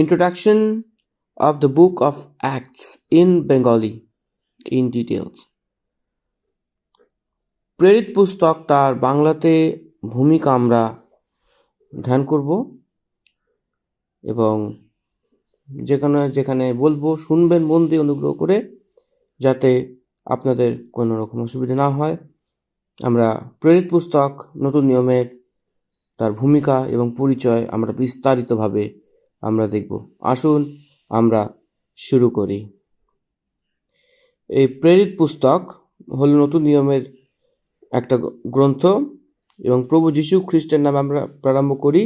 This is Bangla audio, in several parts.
Introduction of the Book of Acts in Bengali in details. প্রেরিত পুস্তক তার বাংলাতে ভূমিকা আমরা ধ্যান করব এবং যেখানে যেখানে বলবো শুনবেন মন দিয়ে অনুগ্রহ করে, যাতে আপনাদের কোনো রকম অসুবিধা না হয়। আমরা প্রেরিত পুস্তক নতুন নিয়মের তার ভূমিকা এবং পরিচয় আমরা বিস্তারিতভাবে আমরা দেখব। আসুন আমরা শুরু করি। এই প্রেরিত পুস্তক হল নতুন নিয়মের একটা গ্রন্থ এবং প্রভু যীশু খ্রিস্টের নামে আমরা প্রারম্ভ করি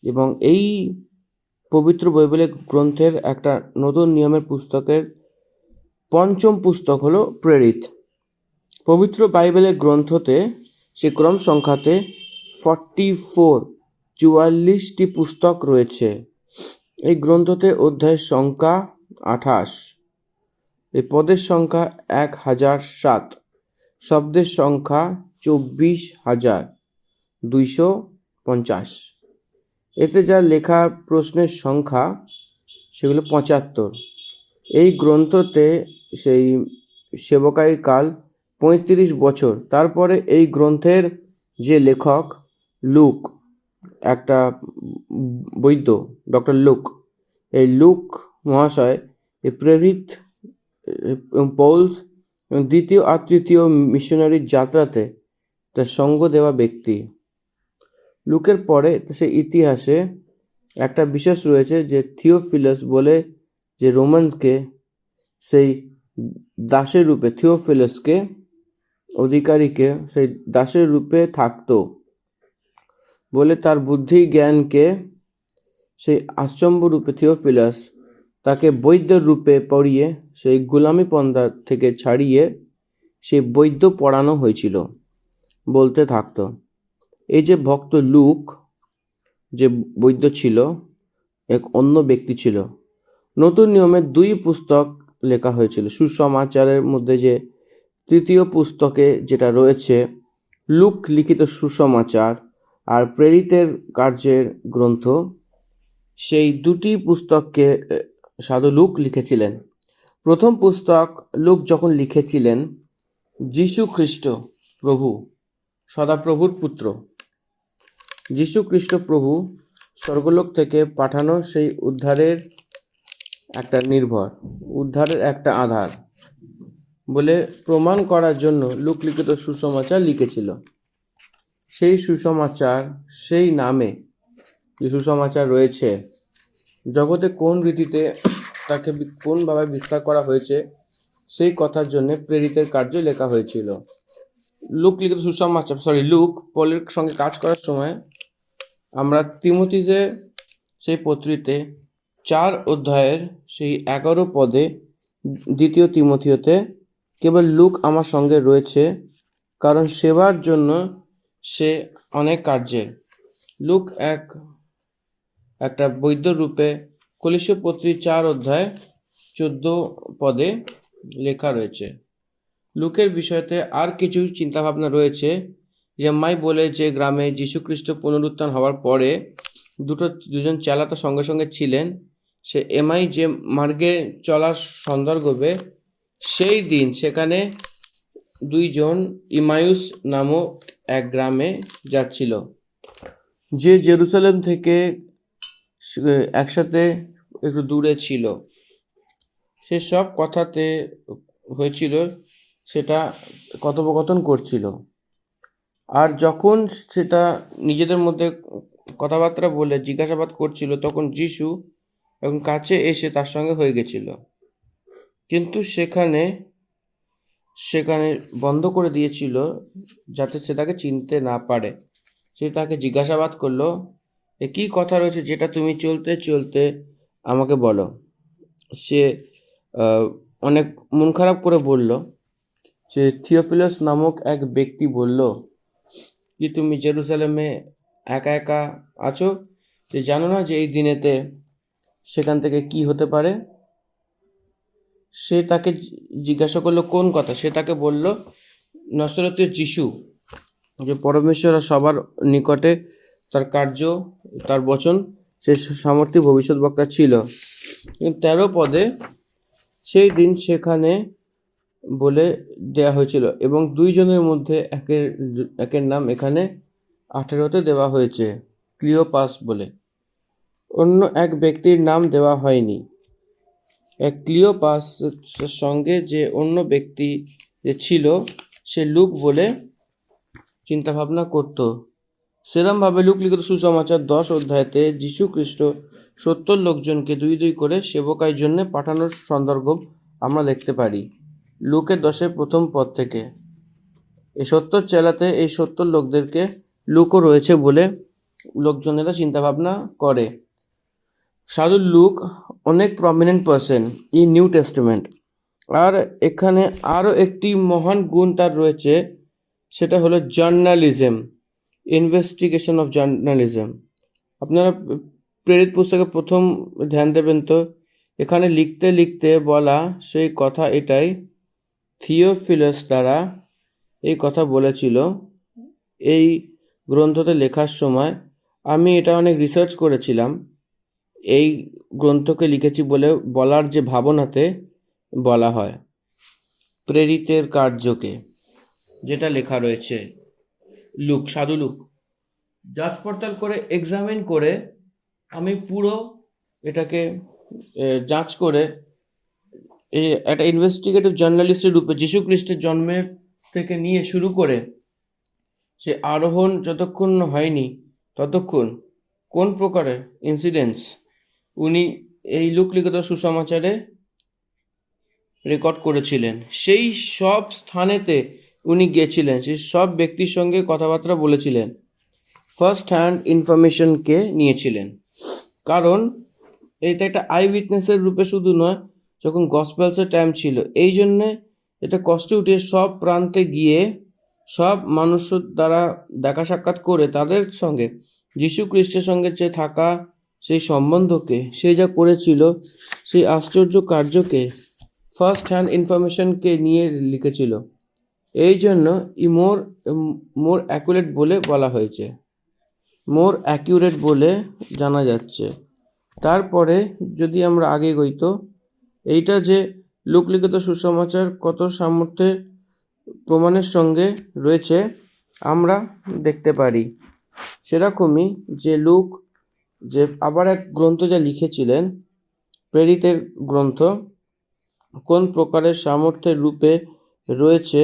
এবং এই পবিত্র বাইবেলের গ্রন্থের একটা নতুন নিয়মের পুস্তকের পঞ্চম পুস্তক হলো প্রেরিত। পবিত্র বাইবেলের গ্রন্থতে সে ক্রম সংখ্যাতে 44টি পুস্তক রয়েছে। এই গ্রন্থতে অধ্যায়ের সংখ্যা 28, এই পদের সংখ্যা 1007, শব্দের সংখ্যা 24,250। এতে যা লেখা প্রশ্নের সংখ্যা সেগুলো 75। এই গ্রন্থতে সেই সেবকাই কাল 35 বছর। তারপরে এই গ্রন্থের যে লেখক লুক, একটা বৈদ্য, ডক্টর লুক, এই লুক মহাশয় এই প্রেরিত পৌলস দ্বিতীয় আর তৃতীয় মিশনারির যাত্রাতে তার সঙ্গ দেওয়া ব্যক্তি। লুকের পরে সেই ইতিহাসে একটা বিশেষ রয়েছে যে থিওফিলাস বলে যে রোমানকে সেই দাসের রূপে, থিওফিলাসকে অধিকারীকে সেই দাসের রূপে থাকতো বলে তার বুদ্ধি জ্ঞানকে সেই আশ্চর্য রূপে থিওফিলাস তাকে বৈদ্যের রূপে পড়িয়ে সেই গোলামি পন্থা থেকে ছাড়িয়ে সেই বৈদ্য পড়ানো হয়েছিল বলতে থাকতো। এই যে ভক্ত লুক যে বৈদ্য ছিল, এক অন্য ব্যক্তি ছিল। নতুন নিয়মের 2 পুস্তক লেখা হয়েছিল। সুসমাচারের মধ্যে যে তৃতীয় পুস্তকে যেটা রয়েছে লুক লিখিত সুসমাচার আর প্রেরিতের কার্যের গ্রন্থ, সেই 2টি পুস্তককে সাধু লুক লিখেছিলেন। প্রথম পুস্তক লুক যখন লিখেছিলেন, যীশু খ্রিস্ট প্রভু, সদাপ্রভুর পুত্র যীশু খ্রিস্ট প্রভু স্বর্গলোক থেকে পাঠানো সেই উদ্ধারের একটা আধার বলে প্রমাণ করার জন্য লুক লিখিত সুসমাচার লিখেছিল। সেই সুসমাচার, সেই নামে যে সুসমাচার রয়েছে, জগতে কোন রীতিতে তাকে কোনভাবে বিস্তার করা হয়েছে সেই কথার জন্য প্রেরিতের কার্য লেখা হয়েছিল। লুক লিখিত সুসমাচার লুক পলের সঙ্গে কাজ করার সময় আমরা তিমোথীতে সেই পত্রিতে 4 অধ্যায়ের সেই 11 পদে, দ্বিতীয় তিমোথীতে, কেবল লুক আমার সঙ্গে রয়েছে কারণ সেবার জন্য সে অনেক কার্যের। লুক একটা বৈদ্য রূপে কলিস্য পত্রী 4 অধ্যায় 14 পদে লেখা রয়েছে। লুকের বিষয়তে আর কিছু চিন্তাভাবনা রয়েছে। যেমাই বলে যে গ্রামে যীশুখ্রিস্ট পুনরুত্থান হওয়ার পরে দুজন চেলা তার সঙ্গে সঙ্গে ছিলেন, সে এমাই যে মার্গে চলার সন্দর্ভে সেই দিন সেখানে 2 জন ইমায়ুস নামক এক গ্রামে যাচ্ছিল, যে জেরুজালেম থেকে একসাথে একটু দূরে ছিল। সেসব কথাতে হয়েছিল, সেটা কথোপকথন করছিল। আর যখন সেটা নিজেদের মধ্যে কথাবার্তা বলে জিজ্ঞাসাবাদ করছিল, তখন যীশু এখন কাছে এসে তার সঙ্গে হয়ে গেছিল, কিন্তু সেখানে বন্ধ করে দিয়েছিল যাতে সে তাকে চিনতে না পারে। সে তাকে জিজ্ঞাসাবাদ করলো, এ কী কথা রয়েছে যেটা তুমি চলতে চলতে আমাকে বলো। সে অনেক মন খারাপ করে বলল, সে থিওফিলাস নামক এক ব্যক্তি বলল, কি তুমি জেরুজালেমে একা একা আছো, যে জানো না যে এই দিনেতে সেখান থেকে কি হতে পারে? সে তাকে জিজ্ঞাসা করলো কোন কথা। সে তাকে বলল, নসরতীয় যিশু, যে পরমেশ্বর সবার নিকটে তার কার্য, তার বচন সে সামর্থ্য ভবিষ্যৎবক্তা ছিল। 13 পদে সেই দিন সেখানে বলে দেয়া হয়েছিল এবং 2 জনের মধ্যে একের নাম এখানে 18তে দেওয়া হয়েছে, ক্লিওপাস বলে। অন্য এক ব্যক্তির নাম দেওয়া হয়নি। এক ক্লিওপাসের সঙ্গে যে অন্য ব্যক্তি যে ছিল সে লুক বলে চিন্তাভাবনা করত। সেরমভাবে লুক লিখিত সুসমাচার 10 অধ্যায়তে যীশু খ্রিস্ট 70 লোকজনকে 2 করে সেবকার জন্য পাঠানোর সন্দর্ভ আমরা দেখতে পারি লুকের 10 প্রথম পদ থেকে। এই 70 চেলাতে এই 70 লোকদেরকে লুকও রয়েছে বলে লোকজনেরা চিন্তাভাবনা করে। সাধু লুক অনেক prominent person in New Testament. আর এখানে আরও একটি মহান গুণ তার রয়েছে, সেটা হলো জার্নালিজম, ইনভেস্টিগেশন অফ জার্নালিজম। আপনারা প্রেরিত পুস্তকে প্রথম ধ্যান দেবেন তো এখানে লিখতে লিখতে বলা সেই কথা এটাই, থিওফিলাস দ্বারা এই কথা বলেছিল এই গ্রন্থতে লেখার সময়। আমি এটা অনেক রিসার্চ করেছিলাম, এই গ্রন্থকে লিখেছি বলে বলার যে ভাবনাতে বলা হয় প্রেরিতের কার্যকে, যেটা লেখা রয়েছে লুক, সাধু লুক। যাচ পড়তাল করে এক্সামিন করে আমি পুরো এটাকে যাচ করে একটা ইনভেস্টিগেটিভ জার্নালিস্টের রূপে যীশু খ্রিস্টের জন্মের থেকে নিয়ে শুরু করে সে আরোহণ যতক্ষণ হয়নি ততক্ষণ কোন প্রকারের ইনসিডেন্টস উনি এই লুক লিখিত সুসমাচারে রেকর্ড করেছিলেন, সেই সব স্থানেতে উনি গিয়েছিলেন, সেই সব ব্যক্তির সঙ্গে কথাবার্তা বলেছিলেন, ফার্স্ট হ্যান্ড ইনফরমেশনকে নিয়েছিলেন। কারণ এটা একটা আই উইটনেসের রূপে শুধু নয়, যখন গসপেলসের টাইম ছিল, এই জন্যে এটা কষ্টে উঠে সব প্রান্তে গিয়ে সব মানুষের দ্বারা দেখা সাক্ষাৎ করে তাদের সঙ্গে যীশু খ্রিস্টের সঙ্গে যে থাকা সেই সম্বন্ধকে সে যা করেছিল, সেই আশ্চর্য কার্যকে, ফার্স্ট হ্যান্ড ইনফরমেশনকে নিয়ে লিখেছিল। এই জন্য মোর অ্যাকুরেট বলে বলা হয়েছে, মোর অ্যাকিউরেট বলে জানা যাচ্ছে। তারপরে যদি আমরা আগে গইতো, এইটা যে লুক লিখিত সুসমাচার কত সামর্থ্যের প্রমাণের সঙ্গে রয়েছে আমরা দেখতে পারি। সেরকমই যে লুক যে আবার এক গ্রন্থ যা লিখেছিলেন, প্রেরিতের গ্রন্থ, কোন প্রকারের সামর্থ্যের রূপে রয়েছে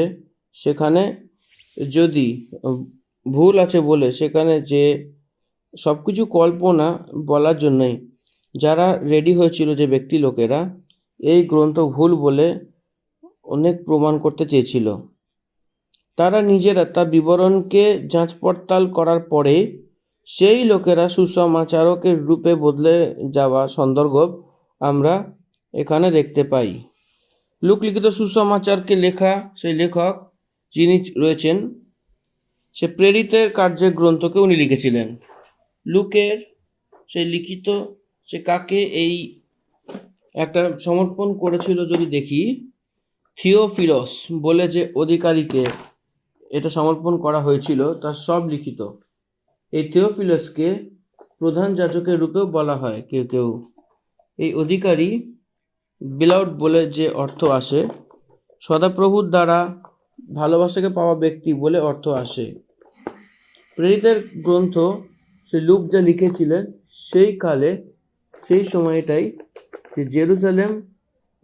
সেখানে যদি ভুল আছে বলে সেখানে যে সব কিছু কল্পনা বলার জন্যই যারা রেডি হয়েছিল যে ব্যক্তি লোকেরা এই গ্রন্থ ভুল বলে অনেক প্রমাণ করতে চেয়েছিল, তারা নিজেরা তার বিবরণকে যাচ পড়তাল করার পরে সেই লোকেরা সুসমাচারকের রূপে বদলে যাওয়া সন্দর্ভ আমরা এখানে দেখতে পাই। লুক লিখিত সুসমাচারকে লেখা সেই লেখক যিনি রয়েছেন, সে প্রেরিতের কার্যের গ্রন্থকে উনি লিখেছিলেন। লুকের সেই লিখিত সে কাকে এই একটা সমর্পণ করেছিল যদি দেখি, থিওফিলস বলে যে অধিকারীকে এটা সমর্পণ করা হয়েছিল তার সব লিখিত। এই থিওফিলসকে প্রধান যাজকের রূপেও বলা হয় কেউ কেউ। এই অধিকারী বিলাউড বলে যে অর্থ আসে, সদাপ্রভুর দ্বারা ভালোবাসাকে পাওয়া ব্যক্তি বলে অর্থ আসে। প্রেরিতের গ্রন্থ সে লুক যা লিখেছিলেন সেই কালে, সেই সময়টাই যে জেরুজালেম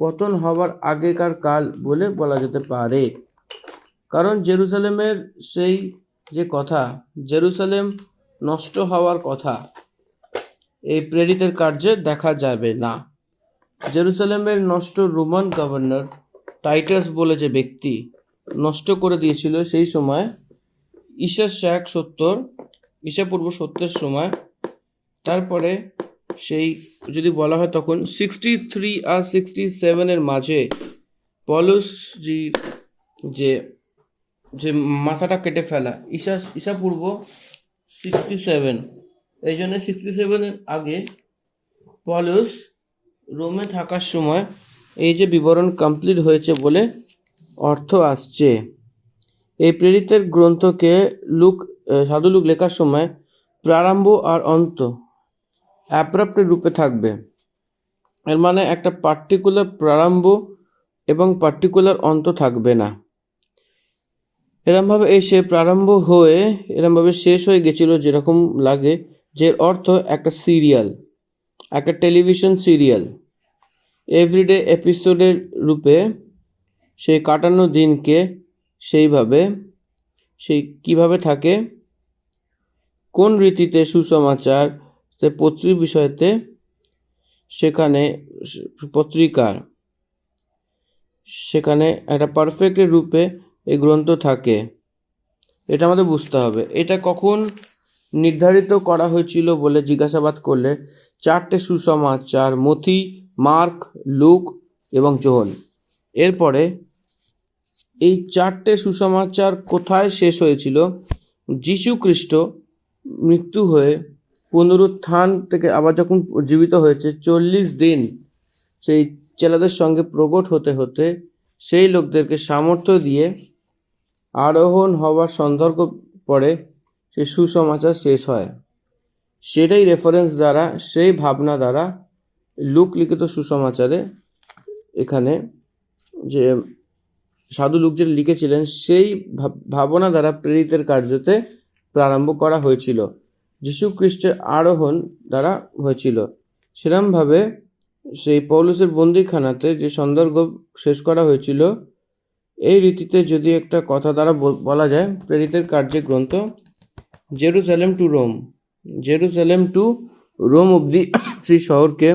পতন হওয়ার আগেকার কাল বলে বলা যেতে পারে। কারণ জেরুজালেমের সেই যে কথা, জেরুজালেম নষ্ট হওয়ার কথা এই প্রেরিতের কার্যে দেখা যাবে না। জেরুজালেমের নষ্ট রোমান গভর্নর টাইটাস বলে যে ব্যক্তি নষ্ট করে দিয়েছিল সেই সময়, ঈশাপূর্ব 70 সময়। তারপরে সেই যদি বলা হয় তখন 63 আর 67 মাঝে পলুসজির যে মাথাটা কেটে ফেলা, ঈশাপূর্ব 67, এই জন্য 67 আগে পলুস রোমে থাকার সময় এই যে বিবরণ কমপ্লিট হয়েছে বলে অর্থ আসছে। এই প্রেরিতের গ্রন্থকে সাধু লুক লেখার সময় প্রারম্ভ আর অন্ত অ্যাব্রাপ্ট রূপে থাকবে। এর মানে একটা পার্টিকুলার প্রারম্ভ এবং পার্টিকুলার অন্ত থাকবে না। এরমভাবে এসে প্রারম্ভ হয়ে এরমভাবে শেষ হয়ে গেছিল, যেরকম লাগে, যে অর্থ একটা সিরিয়াল, একটা টেলিভিশন সিরিয়াল এভরিডে এপিসোডের রূপে সেই কাটানো দিনকে সেইভাবে সেই কিভাবে থাকে, কোন রীতিতে সুসমাচার, সে পত্রিক বিষয়তে, সেখানে পত্রিকার, সেখানে একটা পারফেক্ট রূপে এই গ্রন্থ থাকে। এটা আমাদের বুঝতে হবে। এটা কখন নির্ধারিত করা হয়েছিল বলে জিজ্ঞাসাবাদ করলে 4টে সুসমাচার, মথি, মার্ক, লুক এবং যোহন। এরপরে এই 4টে সুসমাচার কোথায় শেষ হয়েছিল? যীশু খ্রিস্ট মৃত্যু হয়ে পুনরুত্থান থেকে আবার যখন জীবিত হয়েছে, 40 দিন সেই চেলাদের সঙ্গে প্রকট হতে হতে সেই লোকদেরকে সামর্থ্য দিয়ে আরোহণ হওয়ার সন্দর্ভ পরে সেই সুসমাচার শেষ হয়। সেটাই রেফারেন্স দ্বারা, সেই ভাবনা দ্বারা লুক লিখিত সুসমাচারে এখানে যে সাধু লুক যেটা লিখেছিলেন, সেই ভাবনা দ্বারা প্রেরিতের কার্যতে প্রারম্ভ করা হয়েছিল, যীশু খ্রিস্টের আরোহণ দ্বারা হয়েছিল। সেরমভাবে সেই পৌলুসের বন্দিখানাতে যে সন্দর্ভ শেষ করা হয়েছিল, এই রীতিতে যদি একটা কথা দ্বারা বলা যায়, প্রেরিতের কার্যে গ্রন্থ জেরুজালেম টু রোম অবধি সেই শহরকে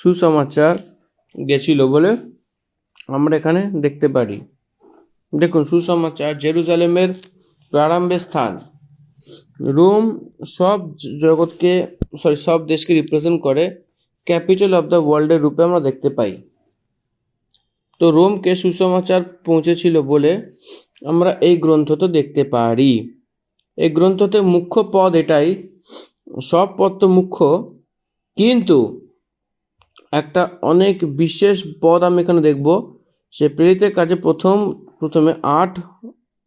সুসমাচার গেছিল বলে আমরা এখানে দেখতে পারি। দেখুন, সুসমাচার জেরুজালেমের প্রারম্ভের স্থান। রোম সব জগৎকে সব দেশকে রিপ্রেজেন্ট করে, ক্যাপিটাল অফ দ্য ওয়ার্ল্ডের রূপে আমরা দেখতে পাই। তো রোমকে সুসমাচার পৌঁছেছিল বলে আমরা এই গ্রন্থতে দেখতে পারি। এই গ্রন্থতে মুখ্য পদ এটাই, সব পদ তো মুখ্য, কিন্তু একটা অনেক বিশেষ পদ আমি এখানে দেখব। সে প্রেরিতের কাজে প্রথমে 8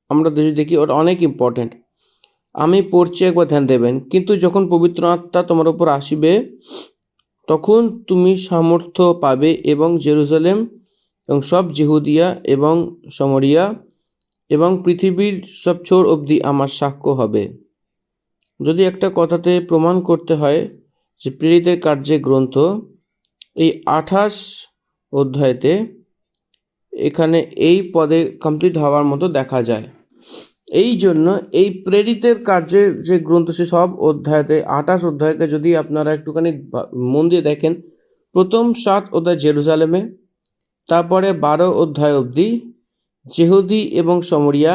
আমরা যদি দেখি, ওটা অনেক ইম্পর্টেন্ট। আমি পড়ছি, একবার ধ্যান দেবেন। কিন্তু যখন পবিত্র আত্মা তোমার উপর আসিবে, তখন তুমি সামর্থ্য পাবে এবং জেরুজালেম এবং সব জিহুদিয়া এবং সমরিয়া এবং পৃথিবীর সব ছোর অবধি আমার সাক্ষ্য হবে। যদি একটা কথাতে প্রমাণ করতে হয় যে প্রেরিতের কার্যে গ্রন্থ এই 28 অধ্যায়তে এখানে এই পদে কমপ্লিট হওয়ার মতো দেখা যায়। এই জন্য এই প্রেরিতের কার্যের যে গ্রন্থ, সে সব অধ্যায়তে 28 অধ্যায়কে যদি আপনারা একটুখানি মন দিয়ে দেখেন, প্রথম 7 অধ্যায় জেরুজালেমে, তারপরে 12 অধ্যায় অবধি জেহুদি এবং সমরিয়া,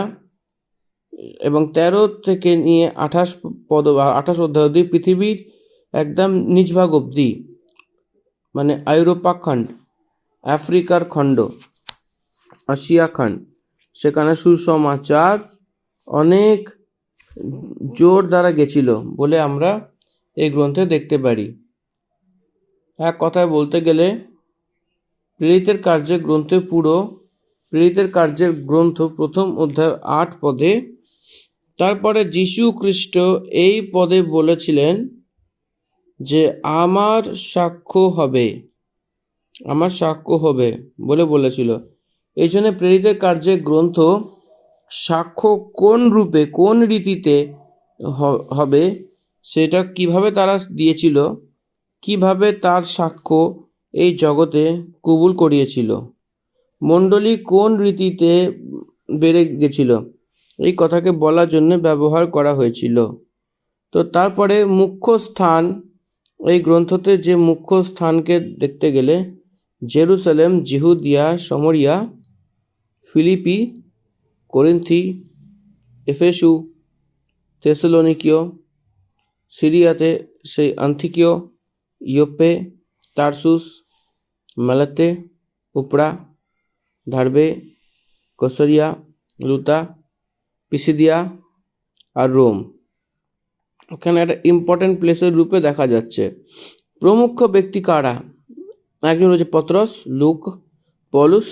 এবং 13 থেকে নিয়ে 28 অধ্যায় অবধি পৃথিবীর একদম নিচভাগ অবধি, মানে আইরোপা খণ্ড, আফ্রিকার খণ্ড, এশিয়া খণ্ড, সেখানে সুসমাচার অনেক জোর দ্বারা গেছিল বলে আমরা এই গ্রন্থে দেখতে পারি। এক কথায় বলতে গেলে প্রেরিতের কার্যের গ্রন্থ প্রথম অধ্যায় 8 পদে, তারপরে যীশু খ্রিস্ট এই পদে বলেছিলেন যে আমার সাক্ষ্য হবে বলে বলেছিল। এই জন্য প্রেরিতের কার্যের গ্রন্থ সাক্ষ্য কোন রূপে, কোন রীতিতে হবে, সেটা কিভাবে তারা দিয়েছিল, কিভাবে তার সাক্ষ্য এই জগতে কবুল করিয়েছিল, মণ্ডলী কোন রীতিতে বেড়ে গেছিল, এই কথাকে বলার জন্য ব্যবহার করা হয়েছিল। তো তারপরে মুখ্য স্থান, এই গ্রন্থতে যে মুখ্য স্থানকে দেখতে গেলে জেরুসালেম, জিহুদিয়া, সমরিয়া, ফিলিপি, করিন্থি, এফেসু, থেসলোনিকীয়, সিরিয়াতে সেই আন্তিকিয়, ইয়োপে, টার্সুস, মালাতে, উপরা, ধারবে, কসরিয়া, লুতা, পিসিদিয়া আর রোম, ওখানে একটা ইম্পর্টেন্ট প্লেসের রূপে দেখা যাচ্ছে। প্রমুখ ব্যক্তি কারা? একজন হচ্ছে পত্রস, লুক, পৌলুস,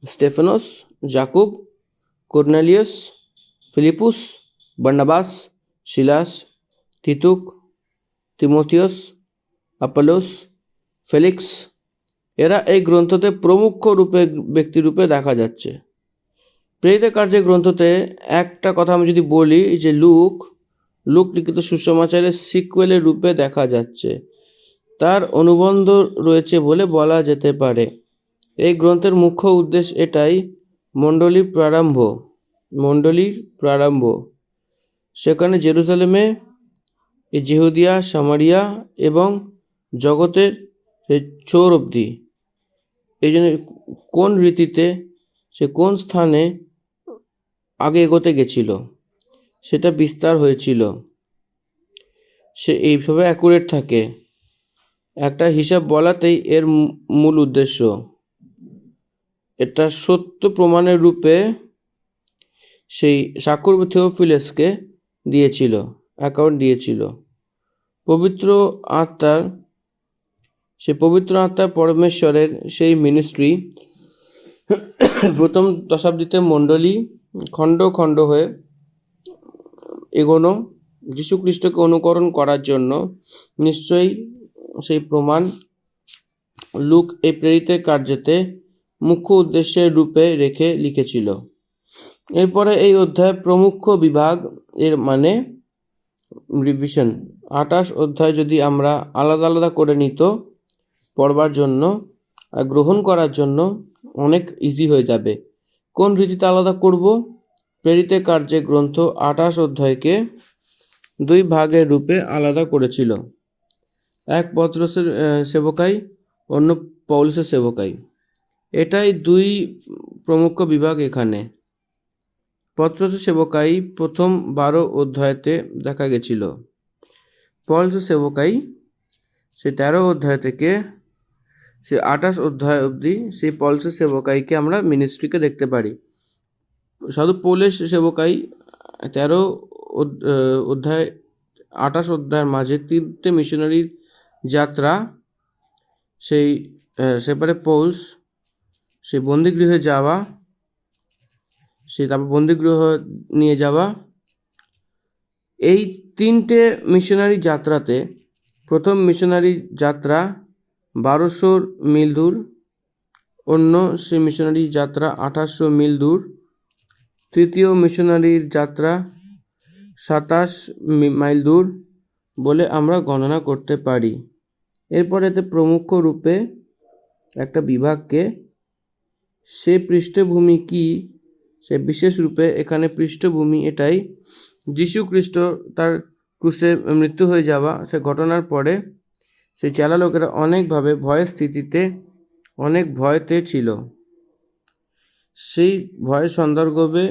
স্টেফানস, জাকুব, কর্নেলিয়াস, ফিলিপুস, বার্নাবাস, সিলাস, তিতুক, তিমোথিয়াস, অ্যাপোলোস, ফেলিক্স, এরা এই গ্রন্থতে প্রমুখ ব্যক্তিরূপে দেখা যাচ্ছে। প্রেরিত কার্যের গ্রন্থতে একটা কথা আমি যদি বলি যে লুক লিখিত সুসমাচারের সিকুয়েলের রূপে দেখা যাচ্ছে, তার অনুবন্ধ রয়েছে বলে বলা যেতে পারে। এই গ্রন্থের মুখ্য উদ্দেশ্য এটাই, মণ্ডলীর প্রারম্ভ। সেখানে জেরুজালেমে, জিহুদিয়া, সামারিয়া এবং জগতের চৌর অবধি, এই জন্য কোন রীতিতে সে কোন স্থানে আগে এগোতে গেছিল সেটা বিস্তার হয়েছিল, সে এইভাবে অ্যাকুরেট থাকে। একটা হিসাব বলাতেই এর মূল উদ্দেশ্য। এটা সত্য প্রমাণের রূপে সেই স্বাক্ষর থিওফিলাসকে অ্যাকাউন্ট দিয়েছিল। পবিত্র আত্মা পরমেশ্বরের সেই মিনিস্ট্রি প্রথম দশাব্দীতে মণ্ডলী খণ্ড খণ্ড হয়ে এগোনো যীশুখ্রিস্টকে অনুকরণ করার জন্য নিশ্চয়ই সেই প্রমাণ লুক এই প্রেরিত কার্যেতে মুখ্য উদ্দেশ্যের রূপে রেখে লিখেছিল। এরপরে এই অধ্যায় প্রমুখ বিভাগ, এর মানে রিভিশন। 28 অধ্যায় যদি আমরা আলাদা আলাদা করে নিত পড়বার জন্য আর গ্রহণ করার জন্য অনেক ইজি হয়ে যাবে। কোন রীতিতে আলাদা করব? প্রেরিত কার্যের গ্রন্থ 28 অধ্যায়কে 2 ভাগের রূপে আলাদা করেছিল। এক পত্রসের সেবকাই, অন্য পৌলুসের সেবকাই। এটাই 2 প্রমুখ বিভাগ এখানে। পত্রসের সেবকাই প্রথম 12 অধ্যায়তে দেখা গেছিল। পৌলুসের সেবকাই সে 13 অধ্যায় থেকে সে 28 অধ্যায় অবধি সেই পৌলুসের সেবকাইকে আমরা মিনিস্ট্রিকে দেখতে পারি। সাধু পৌলের সেবকাই 13 অধ্যায় 28 অধ্যায়ের মাঝে 3টে মিশনারির যাত্রা, সেপারে পৌলস সেই বন্দিগৃহে যাওয়া, তারপর বন্দিগৃহ নিয়ে যাওয়া, এই 3টে মিশনারি যাত্রাতে প্রথম মিশনারি যাত্রা 1200 মিল দূর, অন্য সেই মিশনারি যাত্রা 2800 মিল দূর, তৃতীয় মিশনারির যাত্রা 27 মাইল দূর বলে আমরা গণনা করতে পারি। এরপরে এতে প্রমুখ রূপে একটা বিভাগকে সে পৃষ্ঠভূমি কি, সে বিশেষ রূপে এখানে পৃষ্ঠভূমি এটাই, যীশু খ্রিস্ট তার ক্রুশে মৃত্যু হয়ে যাওয়া সে ঘটনার পরে সেই চেলা লোকেরা অনেকভাবে ভয়ের স্থিতিতে, অনেক ভয়তে ছিল। সেই ভয়ের সন্দর্ভে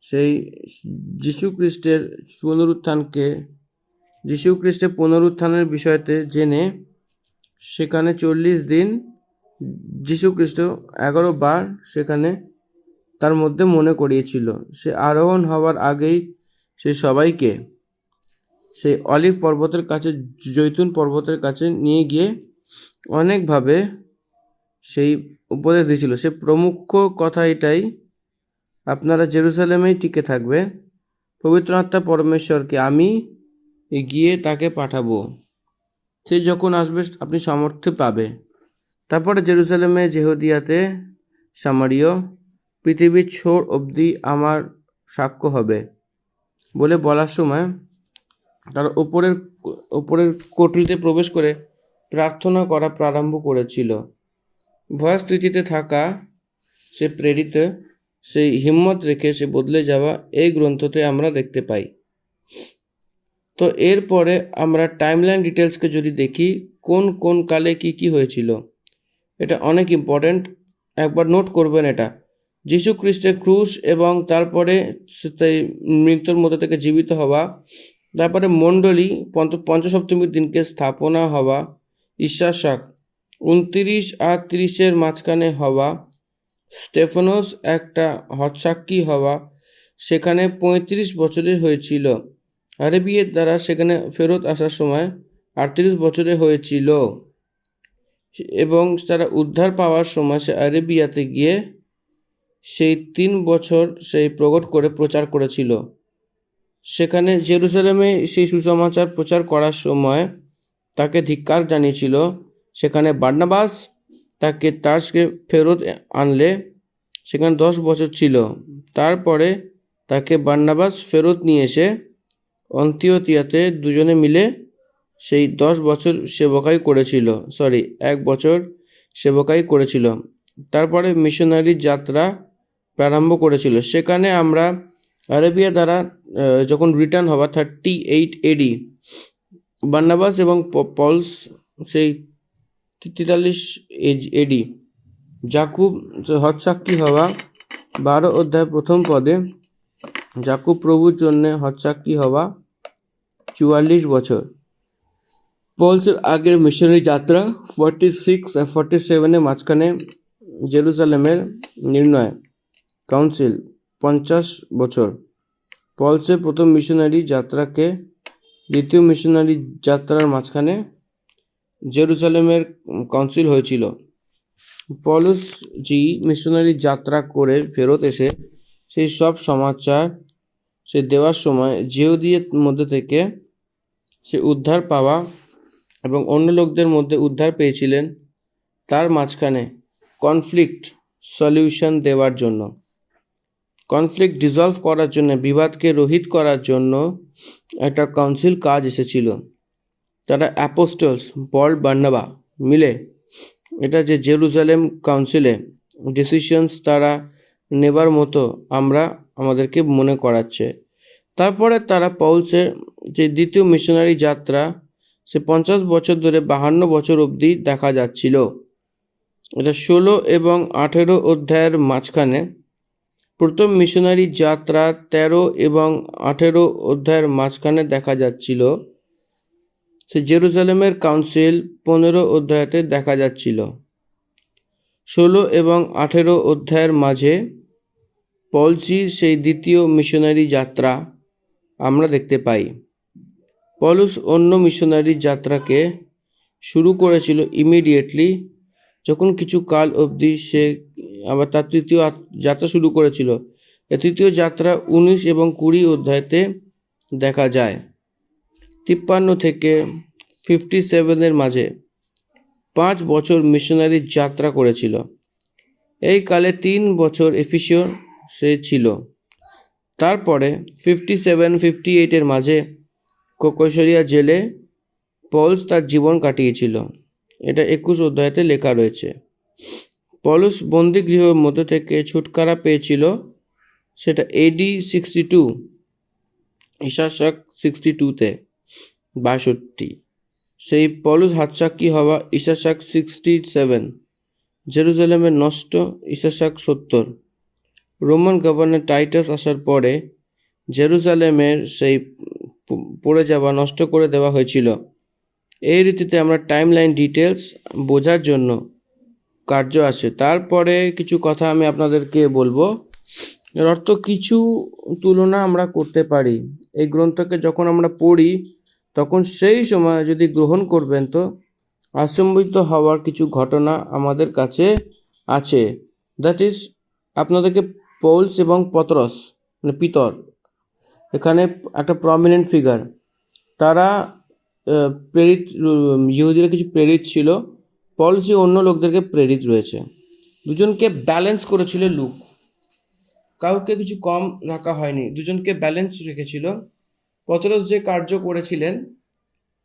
সেই যীশু খ্রিস্টের পুনরুত্থানের বিষয়তে জেনে সেখানে 40 দিন যীশু খ্রিস্ট 11 বার সেখানে তার মধ্যে মনে করিয়েছিল। সে আরোহণ হওয়ার আগেই সে সবাইকে সেই অলিভ পর্বতের কাছে, জৈতুন পর্বতের কাছে নিয়ে গিয়ে অনেকভাবে সেই উপদেশ দিয়েছিল। সে প্রমুখ কথা এটাই, আপনারা জেরুজালেমেই টিকে থাকবে, পবিত্র আত্মা পরমেশ্বরকে আমি গিয়ে তাকে পাঠাবো, সে যখন আসবে আপনি সামর্থ্য পাবে। তারপরে জেরুজালেমে, জেহুদিয়াতে, সামারিয়, পৃথিবীর ছোর অবধি আমার সাক্ষ্য হবে বলে বলার সময় তার ওপরের কোটরিতে প্রবেশ করে প্রার্থনা করা প্রারম্ভ করেছিল। ভয় স্থিতিতে থাকা সে প্রেরিত, সেই হিম্মত রেখে সে বদলে যাওয়া এই গ্রন্থতে আমরা দেখতে পাই। তো এরপরে আমরা টাইমলাইন ডিটেলসকে যদি দেখি, কোন কোন কালে কি হয়েছিল, এটা অনেক ইম্পর্ট্যান্ট, একবার নোট করবেন এটা। যীশু খ্রিস্টের ক্রুশ এবং তারপরে সেই মৃত্যুর মধ্যে থেকে জীবিত হওয়া, তারপরে মণ্ডলী পঞ্চসপ্তমীর দিনকে স্থাপনা হওয়া, ঈশ্বরসাক 29 আর 30-এর মাঝখানে হওয়া, স্টেফানস একটা হতসাক্ষী হওয়া, সেখানে 35 বছরে হয়েছিল। আরবিয়ের দ্বারা সেখানে ফেরত আসার সময় 38 বছরে হয়েছিল এবং তারা উদ্ধার পাওয়ার সময় সে আরেবিয়াতে গিয়ে সেই 3 বছর সেই প্রকট করে প্রচার করেছিল। সেখানে জেরুজালেমে সেই সুসমাচার প্রচার করার সময় তাকে ধিক্কার জানিয়েছিল, সেখানে বার্নাবাস তাকে তার্সকে ফেরত আনলে সেখানে 10 বছর ছিল। তারপরে তাকে বার্নাবাস ফেরত নিয়ে এসে অন্তিওকিয়াতে দুজনে মিলে সেই 10 বছর সেবকাই করেছিল, 1 বছর সেবকাই করেছিল। তারপরে মিশনারি যাত্রা প্রারম্ভ করেছিল। সেখানে আমরা আরেবিয়া দ্বারা যখন রিটার্ন হওয়া 38 AD, বার্নাবাস এবং পলস সেই 43 AD, যাকুব হতসাক্ষী হওয়া 12 অধ্যায় প্রথম পদে, যাকুব প্রভুর জন্য হতসাক্ষী হওয়া 44 বছর। পলসের আগের মিশনারি যাত্রা 46 আর 47 মাঝখানে জেরুজালেমের নির্ণয় কাউন্সিল 50 বছর। পলসের প্রথম মিশনারি যাত্রাকে দ্বিতীয় মিশনারি যাত্রার মাঝখানে জেরুজালেমের কাউন্সিল হয়েছিল। পলস মিশনারি যাত্রা করে ফেরত এসে সেই সব সমাচার সে দেওয়ার সময় জিহুদীদের মধ্যে থেকে সে উদ্ধার পাওয়া এবং অন্য লোকদের মধ্যে উদ্ধার পেয়েছিলেন, তার মাঝখানে কনফ্লিক্ট সলিউশন দেওয়ার জন্য, কনফ্লিক্ট ডিসলভ করার জন্য, বিবাদকে রহিত করার জন্য একটা কাউন্সিল কাজ এসেছিল। তারা অ্যাপোস্টলস পল বার্নাবা মিলে এটা যে জেরুজালেম কাউন্সিলে ডিসিশনস তারা নেবার মতো আমাদেরকে মনে করাচ্ছে। তারপরে তারা পলসের যে দ্বিতীয় মিশনারি যাত্রা সে 50 বছর ধরে 52 বছর অবধি দেখা যাচ্ছিল। এটা 16 এবং 18 অধ্যায়ের মাঝখানে। প্রথম মিশনারি যাত্রা 13 এবং 18 অধ্যায়ের মাঝখানে দেখা যাচ্ছিল। সে জেরুজালেমের কাউন্সিল 15 অধ্যায়তে দেখা যাচ্ছিল। 16 এবং 18 অধ্যায়ের মাঝে পলসির সেই দ্বিতীয় মিশনারি যাত্রা আমরা দেখতে পাই। পলস অন্য মিশনারি যাত্রাকে শুরু করেছিল ইমিডিয়েটলি, যখন কিছু কাল অবধি সে আবার তার তৃতীয় যাত্রা শুরু করেছিল। এই তৃতীয় যাত্রা 19 এবং 20 অধ্যায়তে দেখা যায়। 53 থেকে 57 মাঝে 5 বছর মিশনারি যাত্রা করেছিল। এই কালে 3 বছর এফিসীয় সে ছিল। তারপরে 57-58 মাঝে কৈসরিয়া জেলে পলস তার জীবন কাটিয়েছিল। এটা 21 অধ্যায়তে লেখা রয়েছে। পলস বন্দিগৃহের মধ্যে থেকে ছুটকারা পেয়েছিল, সেটা AD 62, ঈশাশক 62তে 62। সেই পলস হতসাক্ষী হওয়া ঈশাশক 67, জেরুজালেমের নষ্ট ঈশাশক 70। রোমান গভর্নর টাইটাস আসার পরে জেরুজালেমের সেই পড়ে যাওয়া নষ্ট করে দেওয়া হয়েছিল। এই রীতিতে আমরা টাইমলাইন ডিটেলস বোঝার জন্য কার্য আছে। তারপরে কিছু কথা আমি আপনাদেরকে বলবো। এর অর্থ কিছু তুলনা আমরা করতে পারি। এই গ্রন্থকে যখন আমরা পড়ি তখন সেই সময় যদি গ্রহণ করবেন তো আশ্চর্যিত হওয়ার কিছু ঘটনা আমাদের কাছে আছে। দ্যাট ইজ, আপনাদেরকে পৌলস এবং পতরস মানে পিতর এখানে একটা প্রমিনেন্ট ফিগার। তারা প্রেরিত, ইহুদিরা কিছু প্রেরিত ছিল। পল যে অন্য লোকদেরকে প্রেরিত রয়েছে, দুজনকে ব্যালেন্স করেছিল লুক, কাউকে কিছু কম রাখা হয়নি, দুজনকে ব্যালেন্স রেখেছিল। পতরস যে কার্য করেছিলেন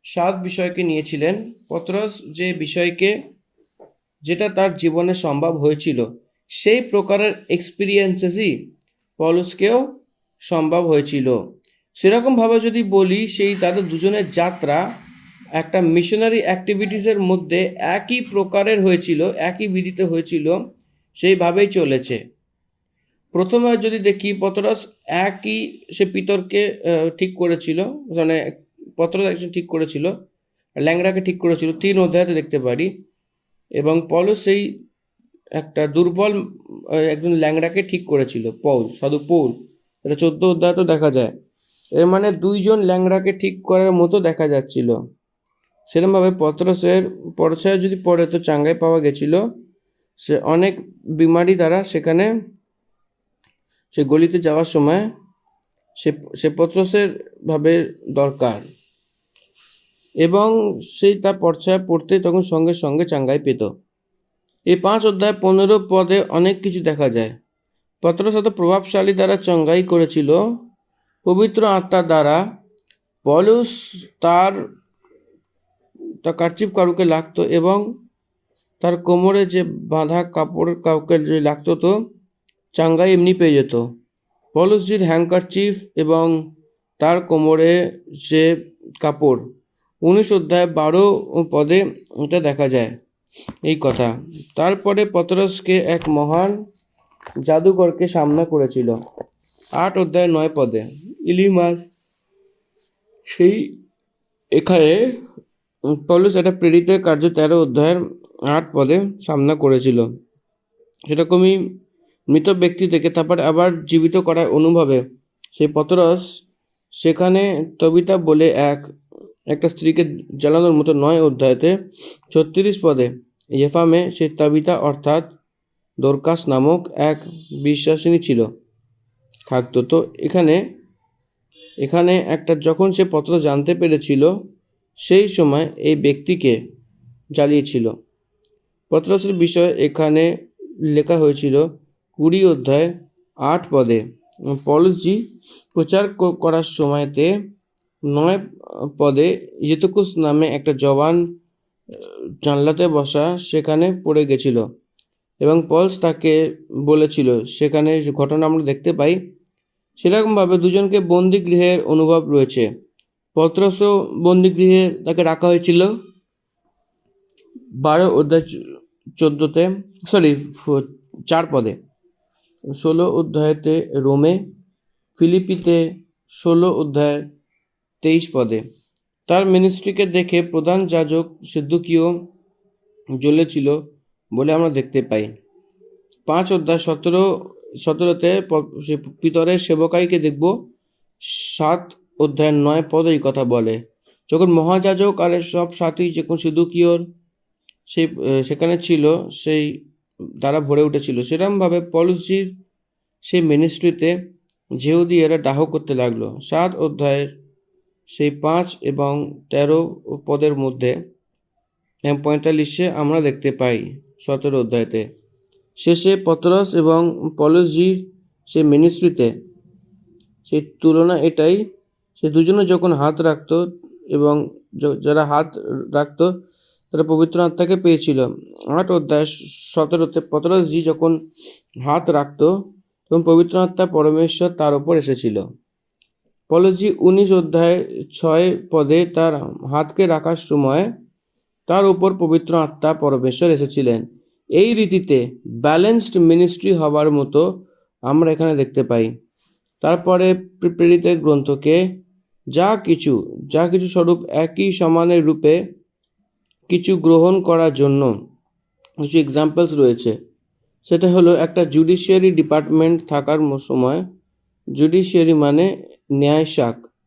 7 বিষয়কে নিয়েছিলেন। পতরস যে বিষয়কে যেটা তার জীবনে সম্ভব হয়েছিল সেই প্রকারের এক্সপিরিয়েন্সেসই পৌলুসকেও সম্ভব হয়েছিল। সেরকমভাবে যদি বলি, সেই তাদের দুজনের যাত্রা একটা মিশনারি অ্যাক্টিভিটিসের মধ্যে একই প্রকারের হয়েছিল, একই বিধিতে হয়েছিল, সেইভাবেই চলেছে। প্রথমে যদি দেখি, পতরস একই, সে পিতরকে ঠিক করেছিল, মানে পতরস একজন ঠিক করেছিল, ল্যাংড়াকে ঠিক করেছিল, 3 অধ্যায়তে দেখতে পারি। এবং পৌলুস সেই একটা দুর্বল একজন ল্যাংড়াকে ঠিক করেছিল, সাধু পৌল, এটা 14 অধ্যায়তেও দেখা যায়। এর মানে 2 জন ল্যাংড়াকে ঠিক করার মতো দেখা যাচ্ছিল। সেরকমভাবে পতরসের পরছায় যদি পড়ে তো চাঙ্গাই পাওয়া গেছিল। সে অনেক বিমারি দ্বারা সেখানে সে গলিতে যাওয়ার সময় সে পতরসের ভাবে দরকার। এবং সেই তা পর্যায়ে পড়তে তখন সঙ্গে সঙ্গে চাঙ্গাই পেত। এই 5 অধ্যায় 15 পদে অনেক কিছু দেখা যায়। পত্রস এত প্রভাবশালী দ্বারা চাঙ্গাই করেছিল পবিত্র আত্মার দ্বারা। পৌলুস তার কারচিফ কারুকে লাগতো এবং তার কোমরে যে বাঁধা কাপড় কাউকে যে লাগতো তো চাঙ্গাই এমনি পেয়ে যেত। পৌলুসজির হ্যাঙ্কারচিফ এবং তার কোমরে যে কাপড় 19 অধ্যায় 12 পদে এটা দেখা যায় এই কথা। তারপরে পতরসকে এক মহান জাদুকরকে সামনা করেছিল 8 অধ্যায় 9 পদে ইলিমাস। সেই এখানে পৌলুস একটা প্রেরিতের কার্য 13 অধ্যায়ের 8 পদে সামনা করেছিল। সেরকমই মৃত ব্যক্তি থেকে তারপরে আবার জীবিত করার অনুভবে সেই পতরস সেখানে তবিতা বলে একটা স্ত্রীকে জ্বালানোর মতো 9 অধ্যায়তে 36 পদে ইয়েফামে সেই তবিতা অর্থাৎ দোরকাস নামক এক বিশ্বাসিনী ছিল থাকতো। তো এখানে একটা যখন সে পত্র জানতে পেরেছিল সেই সময় এই ব্যক্তিকে জ্বালিয়েছিল। পত্রসের বিষয়ে এখানে লেখা হয়েছিল 20 অধ্যায় 8 পদে। পৌলুসজি প্রচার করার সময়তে 9 পদে ইউতুকুস নামে একটা জওয়ান জানলাতে বসা সেখানে পড়ে গেছিল এবং পৌলুস তাকে বলেছিল। সেখানে ঘটনা আমরা দেখতে পাই। সেরকমভাবে দুজনকে বন্দিগৃহের অনুভব রয়েছে। পত্রসও বন্দিগৃহে তাকে রাখা হয়েছিল 12 অধ্যায় 14তে 4 পদে। 16 অধ্যায়তে রোমে, ফিলিপিতে 16 অধ্যায় 23 পদে। তার মিনিস্ট্রিকে দেখে প্রধান যাজক সেদুকীয় জ্বলেছিল বলে আমরা দেখতে পাই। 5 অধ্যায় 17তে পিতরের সেবকাইকে দেখব। 7 অধ্যায় 9 পদে এই কথা বলে। যখন মহাযাজক আর সব সাথী যখন সেদুকীয়র সেখানে ছিল সেই দ্বারা ভরে উঠেছিল, সেরকমভাবে পৌলুসজির সেই মিনিস্ট্রিতে যেহুদীয়রা দাহ করতে লাগলো। 7 অধ্যায়ের সেই 5 এবং 13 পদের মধ্যে 45 আমরা দেখতে পাই 17 অধ্যায়তে। শেষে পতরস এবং পৌলুসজির সেই মিনিস্ট্রিতে সেই তুলনা এটাই, সে দুজনে যখন হাত রাখতো এবং যারা হাত রাখতো তারা পবিত্র আত্মাকে পেয়েছিল। 8 অধ্যায় 17তে পতরসজি যখন হাত রাখতো তখন পবিত্র আত্মা পরমেশ্বর তার উপর এসেছিল। পৌলুসজি 19 অধ্যায় 6 পদে তার হাতকে রাখার সময় তার উপর পবিত্র আত্মা পরমেশ্বর এসেছিলেন। এই রীতিতে ব্যালেন্সড মিনিস্ট্রি হবার মতো আমরা এখানে দেখতে পাই। তারপরে প্রেরিতের গ্রন্থকে যা কিছু স্বরূপ একই সমানের রূপে কিছু গ্রহণ করার জন্য কিছু এক্সাম্পলস রয়েছে। সেটা হলো একটা জুডিশিয়ারি ডিপার্টমেন্ট থাকার সময়, জুডিশিয়ারি মানে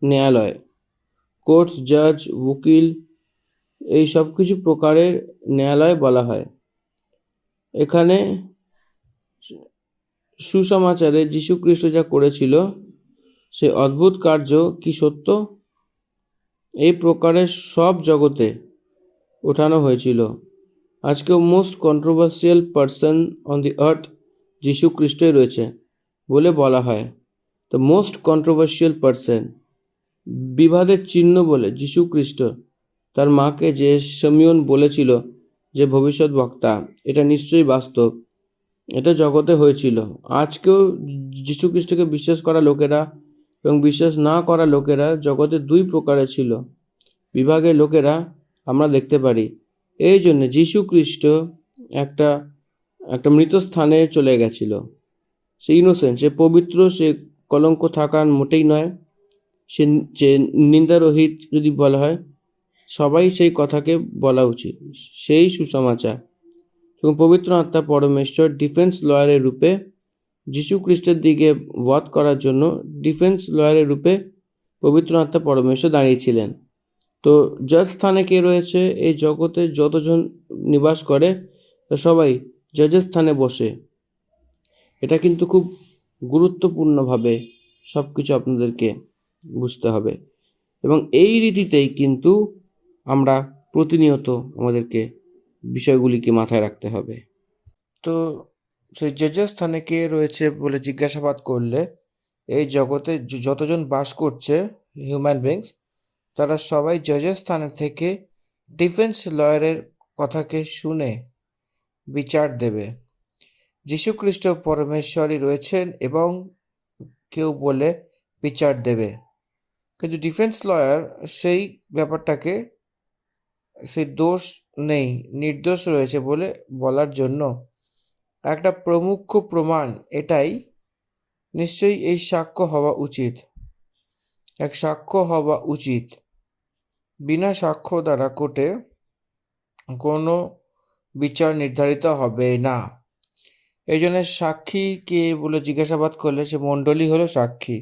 ন্যায়ালয়, কোর্টস, জাজ, উকিল, এই সব কিছু প্রকারের ন্যায়ালয় বলা হয়। এখানে সুসমাচারে যীশু খ্রিস্ট যা করেছিল সে অদ্ভুত কার্য কি সত্য এই প্রকারের সব জগতে ওঠানো হয়েছিল। আজকেও most controversial person on the earth যীশু খ্রিস্টই রয়েছে বলে বলা হয়। দ্য মোস্ট কন্ট্রোভার্সিয়াল পারসন, বিবাদের চিহ্ন বলে যীশু খ্রিস্ট তার মাকে যে শিমিয়ন বলেছিল যে ভবিষ্যৎ বক্তা, এটা নিশ্চয়ই বাস্তব, এটা জগতে হয়েছিল। আজকেও যীশু খ্রিস্টকে বিশ্বাস করা লোকেরা এবং বিশ্বাস না করা লোকেরা জগতে 2 প্রকারের ছিল, বিভাগের লোকেরা আমরা দেখতে পারি। এই জন্য যীশু খ্রিস্ট একটা মৃত স্থানে চলে গেছিল। সে ইনোসেন্ট, সে পবিত্র, সে কলঙ্ক থাকার মোটেই নয়, সে যে নিন্দারহিত যদি বলা হয় সবাই সেই কথাকে বলা উচিত। সেই সুসমাচার এবং পবিত্র আত্মা পরমেশ্বর ডিফেন্স লয়ারের রূপে যীশু খ্রিস্টের দিকে বধ করার জন্য ডিফেন্স লয়ারের রূপে পবিত্র আত্মা পরমেশ্বর দাঁড়িয়েছিলেন। তো জজ স্থানে কে রয়েছে? এই জগতে যতজন নিবাস করে সবাই জজের স্থানে বসে। এটা কিন্তু খুব গুরুত্বপূর্ণভাবে সব কিছু আপনাদেরকে বুঝতে হবে এবং এই রীতিতেই কিন্তু আমরা প্রতিনিয়ত আমাদেরকে বিষয়গুলিকে মাথায় রাখতে হবে। তো সেই জজের স্থানে কে রয়েছে বলে জিজ্ঞাসাবাদ করলে এই জগতে যতজন বাস করছে হিউম্যান বিংস, তারা সবাই জজের স্থানে থেকে ডিফেন্স লয়ারের কথাকে শুনে বিচার দেবে। যীশুখ্রিস্ট পরমেশ্বরই রয়েছেন এবং কেউ বলে বিচার দেবে, কিন্তু ডিফেন্স লয়ার সেই ব্যাপারটাকে সেই দোষ নেই, নির্দোষ রয়েছে বলে বলার জন্য একটা প্রমুখ প্রমাণ এটাই, নিশ্চয়ই এই সাক্ষ্য হওয়া উচিত, এক সাক্ষ্য হওয়া উচিত। বিনা সাক্ষ্য দ্বারা কোর্টে কোনো বিচার নির্ধারিত হবে না। এই জন্য সাক্ষী কে বলে জিজ্ঞাসাবাদ করলে সে মণ্ডলী হলো সাক্ষী,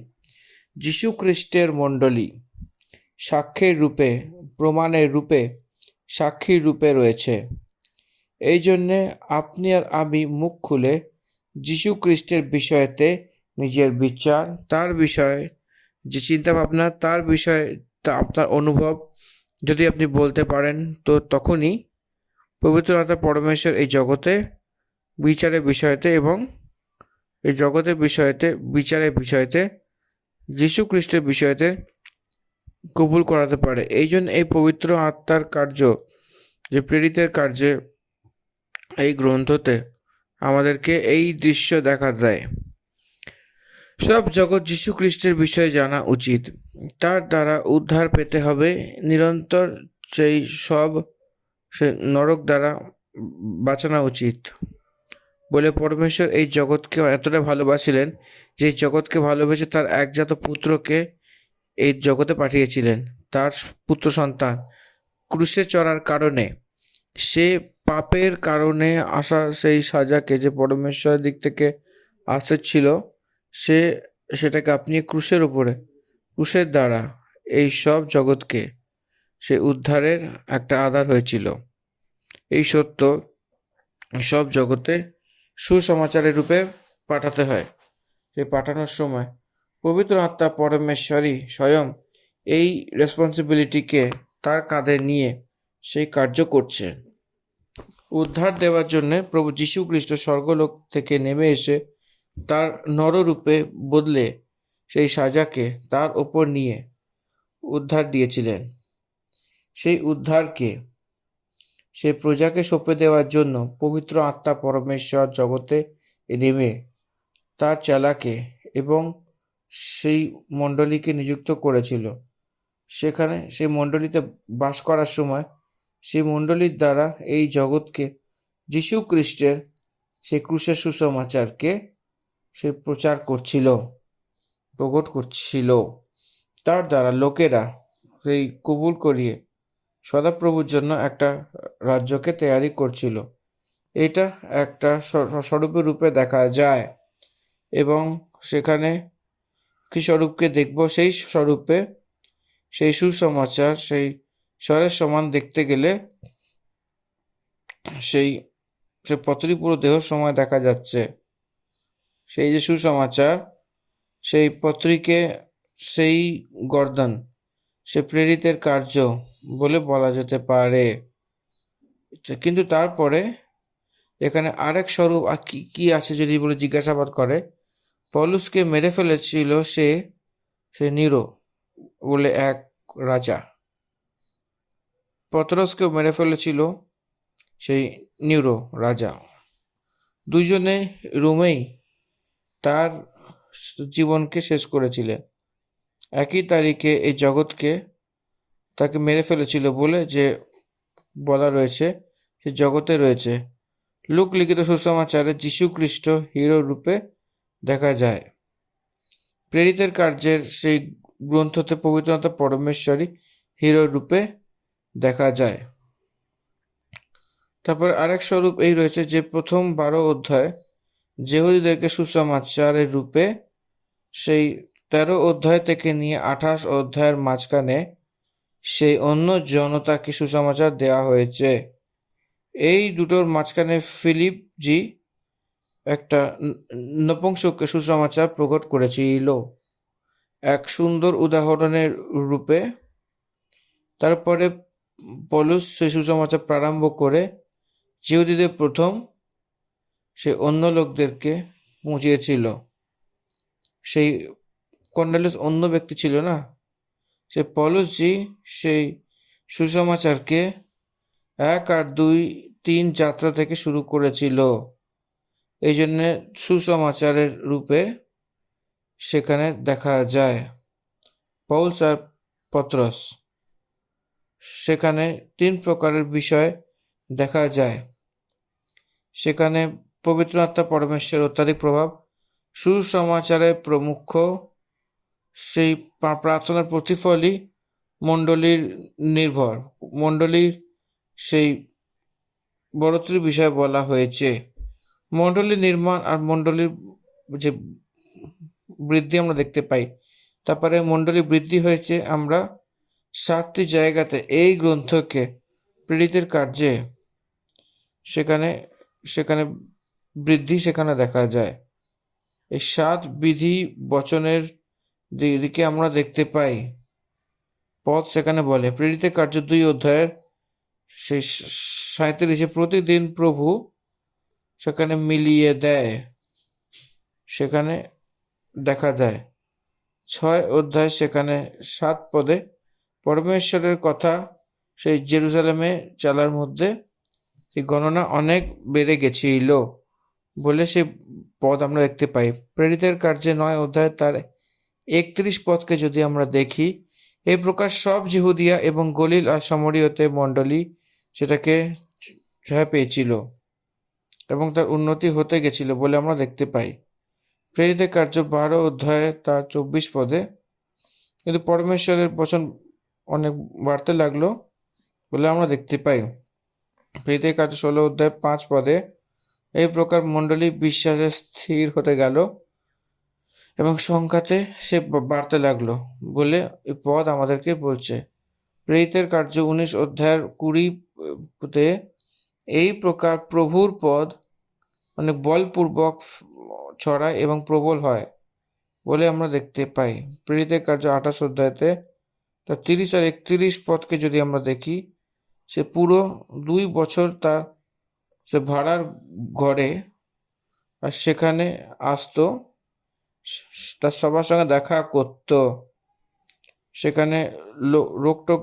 যীশু খ্রিস্টের মণ্ডলী সাক্ষ্যের রূপে, প্রমাণের রূপে, সাক্ষীর রূপে রয়েছে। এই জন্যে আপনি আর আমি মুখ খুলে যীশু খ্রিস্টের বিষয়েতে নিজের বিচার, তার বিষয়ে যে চিন্তা ভাবনা, তার বিষয়ে আপনার অনুভব যদি আপনি বলতে পারেন, তো তখনই পবিত্র আত্মা পরমেশ্বর এই জগতে বিচারের বিষয়তে এবং এই জগতের বিষয়তে, বিচারের বিষয়তে, যীশু খ্রিস্টের বিষয়তে কবুল করাতে পারে। এই জন্য এই পবিত্র আত্মার কার্য, যে প্রেরিতের কার্যে এই গ্রন্থতে আমাদেরকে এই দৃশ্য দেখা দেয়। সব জগৎ যীশু খ্রিস্টের বিষয়ে জানা উচিত, তার দ্বারা উদ্ধার পেতে হবে। নিরন্তর সেই নরক দ্বারা বাঁচানো উচিত বলে পরমেশ্বর এই জগৎকে এতটা ভালোবাসিলেন যে জগৎকে ভালোবেসে তার একজাত পুত্রকে এই জগতে পাঠিয়েছিলেন। তার পুত্র সন্তান ক্রুশে চড়ার কারণে, সে পাপের কারণে আসা সেই সাজাকে যে পরমেশ্বরের দিক থেকে আসতে ছিল, সেটাকে আপনি ক্রুশের উপরে, ক্রুশের দ্বারা এই সব জগৎকে সে উদ্ধারের একটা আধার হয়েছিল। এই সত্য সব জগতে সুসমাচারের রূপে পাঠাতে হয়। সেই পাঠানোর সময় পবিত্র আত্মা পরমেশ্বরই স্বয়ং এই রেসপন্সিবিলিটিকে তার কাঁধে নিয়ে সেই কার্য করছে। উদ্ধার দেওয়ার জন্য প্রভু যীশু খ্রিস্ট স্বর্গলোক থেকে নেমে এসে তার নররূপে বদলে সেই সাজাকে তার ওপর নিয়ে উদ্ধার দিয়েছিলেন। সেই উদ্ধারকে, সেই প্রজাকে সঁপে দেওয়ার জন্য পবিত্র আত্মা পরমেশ্বর জগতে নেমে তার চেলাকে এবং সেই মণ্ডলীকে নিযুক্ত করেছিল। সেখানে সেই মণ্ডলীতে বাস করার সময় সেই মণ্ডলীর দ্বারা এই জগৎকে যীশু খ্রিস্টের সেই ক্রুশের সুসমাচারকে সে প্রচার করছিল, প্রকট করছিল। তার দ্বারা লোকেরা সেই কবুল করিয়ে সদাপ্রভুর জন্য একটা রাজ্যকে তৈরি করছিল। এটা একটা স্বরূপের রূপে দেখা যায় এবং সেখানে কি স্বরূপকে দেখব, সেই স্বরূপে সেই সুসমাচার, সেই স্বরের সমান দেখতে গেলে সেই পত্রীপুরো দেহ সময় দেখা যাচ্ছে। সেই যে সুসমাচার, সেই পত্রীকে, সেই গর্দন, সে প্রেরিতের কার্য বলে বলা যেতে পারে। কিন্তু তারপরে এখানে আরেক স্বরূপ কি আছে যদি বলে জিজ্ঞাসাবাদ করে, পৌলুসকে মেরে ফেলেছিল সে নিরো বলে এক রাজা, পতরসকেও মেরে ফেলেছিল সেই নিরো রাজা। দুইজনে রোমেই তার জীবনকে শেষ করেছিলেন। একই তারিখে এই জগৎকে তাকে মেরে ফেলেছিল বলে যে বলা রয়েছে, সে জগতে রয়েছে। লুক লিখিত সুসমাচারে যীশু খ্রিস্ট হিরো রূপে দেখা যায়। প্রেরিতের কার্যের সেই গ্রন্থতে পবিত্রতা পরমেশ্বরী হিরো রূপে দেখা যায়। তারপর আরেক স্বরূপ এই রয়েছে যে প্রথম 12 অধ্যায় যেহুদীদেরকে সুসমাচারের রূপে, সেই 13 অধ্যায় থেকে নিয়ে 28 অধ্যায়ের মাঝখানে সেই অন্য জনতাকে সুসমাচার দেওয়া হয়েছে। এই দুটোর মাঝখানে ফিলিপ জি একটা নপুংসককে সুসমাচার প্রকট করেছিল এক সুন্দর উদাহরণের রূপে। তারপরে পৌলুস সেই সুসমাচার প্রারম্ভ করে যিহুদিদের প্রথম সে অন্য লোকদেরকে পৌঁছিয়েছিল। সেই কর্নেলিয়াস অন্য ব্যক্তি ছিল না, সে পৌলুসজি সেই সুসমাচারকে 1 আর 2, 3 যাত্রা থেকে শুরু করেছিল। এই জন্যে সুসমাচারের রূপে সেখানে দেখা যায় পৌলুস আর পত্রস। সেখানে 3 প্রকারের বিষয় দেখা যায়। সেখানে পবিত্র আত্মা পরমেশ্বরের অত্যাধিক প্রভাব, সুসমাচারের প্রমুখ, সেই প্রার্থনার প্রতিফলই মণ্ডলীর নির্ভর, মণ্ডলীর সেই বড়ত্বের বিষয়ে বলা হয়েছে। মণ্ডলীর নির্মাণ আর মণ্ডলীর যে বৃদ্ধি আমরা দেখতে পাই। তারপরে মণ্ডলী বৃদ্ধি হয়েছে আমরা 7টি জায়গাতে এই গ্রন্থকে প্রেরিতের কার্যে সেখানে সেখানে বৃদ্ধি সেখানে দেখা যায়। এই 7 বিধি বচনের দিকে আমরা দেখতে পাই। পদ সেখানে বলে প্রেরিতের কার্য 2 অধ্যায়ের সেই 37 প্রতিদিন প্রভু সেখানে মিলিয়ে দেয়, সেখানে দেখা যায়। 6 অধ্যায় সেখানে 7 পদে পরমেশ্বরের কথা সেই জেরুজালেমে চালার মধ্যে সেই গণনা অনেক বেড়ে গেছিল বলে সে পদ আমরা দেখতে পাই। প্রেরিতের কার্যে 9 অধ্যায় তার 31 পদকে যদি আমরা দেখি, এই প্রকার সব জিহুদিয়া এবং গলিল আর সামরীয়তে মণ্ডলী সেটাকে জয় পেয়েছিল এবং তার উন্নতি হতে গেছিল বলে আমরা দেখতে পাই। প্রেরিতের কার্য 12 অধ্যায়ে তার 24 পদে কিন্তু পরমেশ্বরের বচন অনেক বাড়তে লাগলো বলে আমরা দেখতে পাই। প্রেরিতের কার্য 16 অধ্যায় 5 পদে এই প্রকার মণ্ডলী বিশ্বাসে স্থির হতে গেল এবং সংখ্যাতে সে বাড়তে লাগলো বলে এই পদ আমাদেরকে বলছে। প্রেরিতের কার্য 19 অধ্যায়ের 20 এই প্রকার প্রভুর পদ অনেক বলপূর্বক ছড়ায় এবং প্রবল হয় বলে আমরা দেখতে পাই। প্রেরিতের কার্য 28 অধ্যায়তে তার 30 আর 31 পদকে যদি আমরা দেখি, সে পুরো 2 বছর তার সে ভাড়ার ঘরে আর সেখানে আসতো, তার সবার সঙ্গে দেখা করত, সেখানে রোগটোক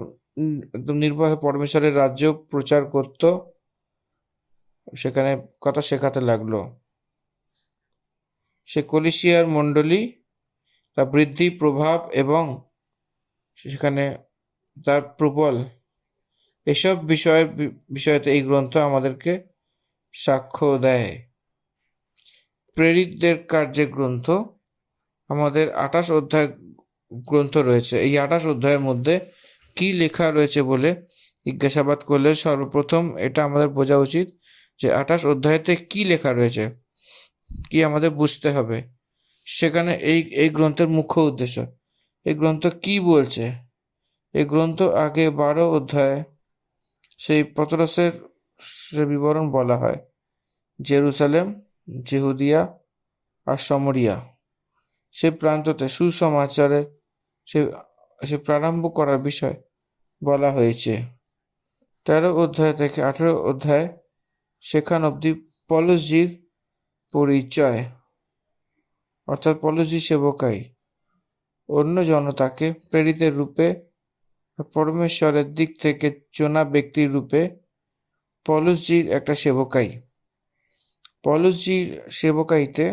একদম নির্ভয়ে পরমেশ্বরের রাজ্য প্রচার করত, সেখানে কথা শেখাতে লাগলো। সে কলিসিয়ার মণ্ডলী তার বৃদ্ধি প্রভাব এবং সেখানে তার প্রবল এসব বিষয়তে এই গ্রন্থ আমাদেরকে সাক্ষ্য দেয়। প্রেরিতদের কার্যের গ্রন্থ আমাদের 28 অধ্যায় গ্রন্থ রয়েছে। এই 28 অধ্যায়ের মধ্যে কি লেখা রয়েছে বলে জিজ্ঞাসাবাদ করলে সর্বপ্রথম এটা আমাদের বোঝা উচিত যে 28 অধ্যায়তে কি লেখা রয়েছে, কি আমাদের বুঝতে হবে। সেখানে এই গ্রন্থের মুখ্য উদ্দেশ্য, এই গ্রন্থ কি বলছে। এই গ্রন্থ আগে 12 অধ্যায়ে সেই পতরসের বিবরণ বলা হয়, জেরুজালেম, জিহুদিয়া আর সামরিয়া সে প্রান্ততে সুসমাচারের সে প্রারম্ভ করার বিষয় বলা হয়েছে। 13 অধ্যায় থেকে 18 অধ্যায় সেখান অবধি পৌলুসজির পরিচয়, অর্থাৎ পৌলুসজির সেবকাই, অন্য জনতাকে প্রেরিতের রূপে পরমেশ্বরের দিক থেকে চোনা ব্যক্তির রূপে পৌলুসজির একটা সেবকাই। পৌলুসজির সেবকাইতে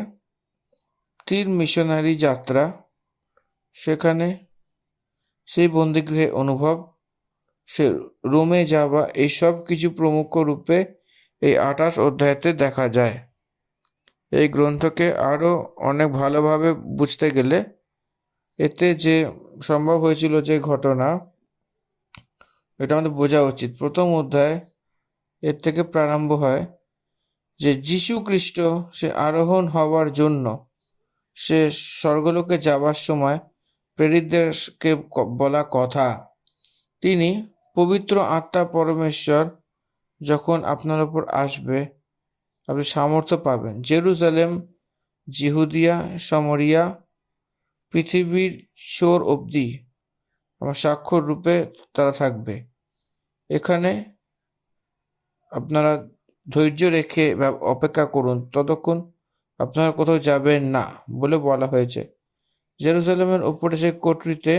3 মিশনারি যাত্রা, সেখানে সেই বন্দিগৃহে অনুভব, সে রোমে যাওয়া, এই সব কিছু প্রমুখ রূপে এই 28 অধ্যায়তে দেখা যায়। এই গ্রন্থকে আরও অনেক ভালোভাবে বুঝতে গেলে এতে যে সম্ভব হয়েছিল যে ঘটনা, এটা আমাদের বোঝা উচিত। প্রথম অধ্যায় এর থেকে প্রারম্ভ হয় যে যীশু খ্রিস্ট সে আরোহণ হওয়ার জন্য সে স্বর্গলোকে যাওয়ার সময় প্রেরিতদেরকে বলা কথা, তিনি পবিত্র আত্মা পরমেশ্বর যখন আপনার উপর আসবে আপনি সামর্থ্য পাবেন, জেরুজালেম, জিহুদিয়া, সামরিয়া, পৃথিবীর চোর অবধি আমার সাক্ষর রূপে তারা থাকবে। এখানে আপনারা ধৈর্য রেখে অপেক্ষা করুন, ততক্ষণ আপনারা কোথাও যাবেন না বলে বলা হয়েছে। জেরুজালেমের ওপরে সেই কোটরিতে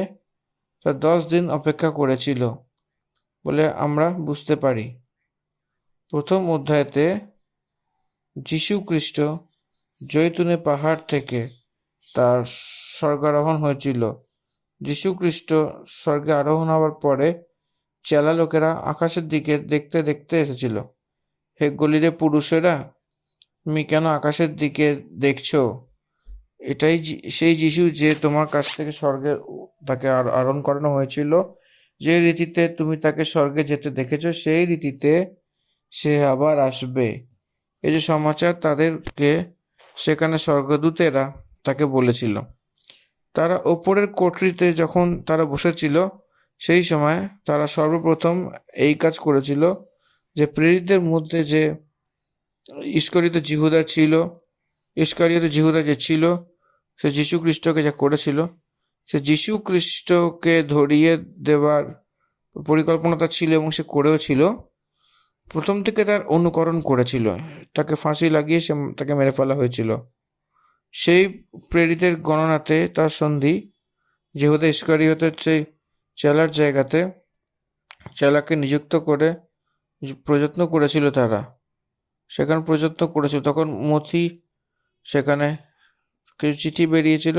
তা 10 দিন অপেক্ষা করেছিল বলে আমরা বুঝতে পারি। প্রথম অধ্যায়তে যীশু খ্রিস্ট জৈতুনে পাহাড় থেকে তার স্বর্গারোহণ হয়েছিল। যীশু খ্রিস্ট স্বর্গে আরোহণ হওয়ার পরে চেলা লোকেরা আকাশের দিকে দেখতে দেখতে এসেছিল। হে গলিলে পুরুষেরা, তুমি কেন আকাশের দিকে দেখছো? এটাই সেই যীশু যে তোমার কাছ থেকে স্বর্গে তাকে আরোহণ করানো হয়েছিল। যে রীতিতে তুমি তাকে স্বর্গে যেতে দেখেছো, সেই রীতিতে সে আবার আসবে। এই যে সমাচার তাদেরকে সেখানে স্বর্গদূতেরা তাকে বলেছিল। তারা ওপরের কোঠরিতে যখন তারা বসেছিল, সেই সময় তারা সর্বপ্রথম এই কাজ করেছিল যে প্রেরিতদের মধ্যে যে ইস্করিত জিহুদা ছিল, ইস্করিত জিহুদা যে ছিল, সে যীশু খ্রিস্টকে যা করেছিল, সে যীশু খ্রিস্টকে ধরিয়ে দেওয়ার পরিকল্পনাটা ছিল এবং সে করেও ছিল। প্রথম থেকে তার অনুকরণ করেছিল, তাকে ফাঁসি লাগিয়ে তাকে মেরে ফেলা হয়েছিল। সেই প্রেরিতের গণনাতে তার সন্ধি যেহুদা ইস্করিয়তের সেই চেলার জায়গাতে চেলাকে নিযুক্ত করে প্রযত্ন করেছিল। তারা সেখানে প্রযত্ন করেছিল, তখন মথি সেখানে কিছু চিঠি বেরিয়েছিল।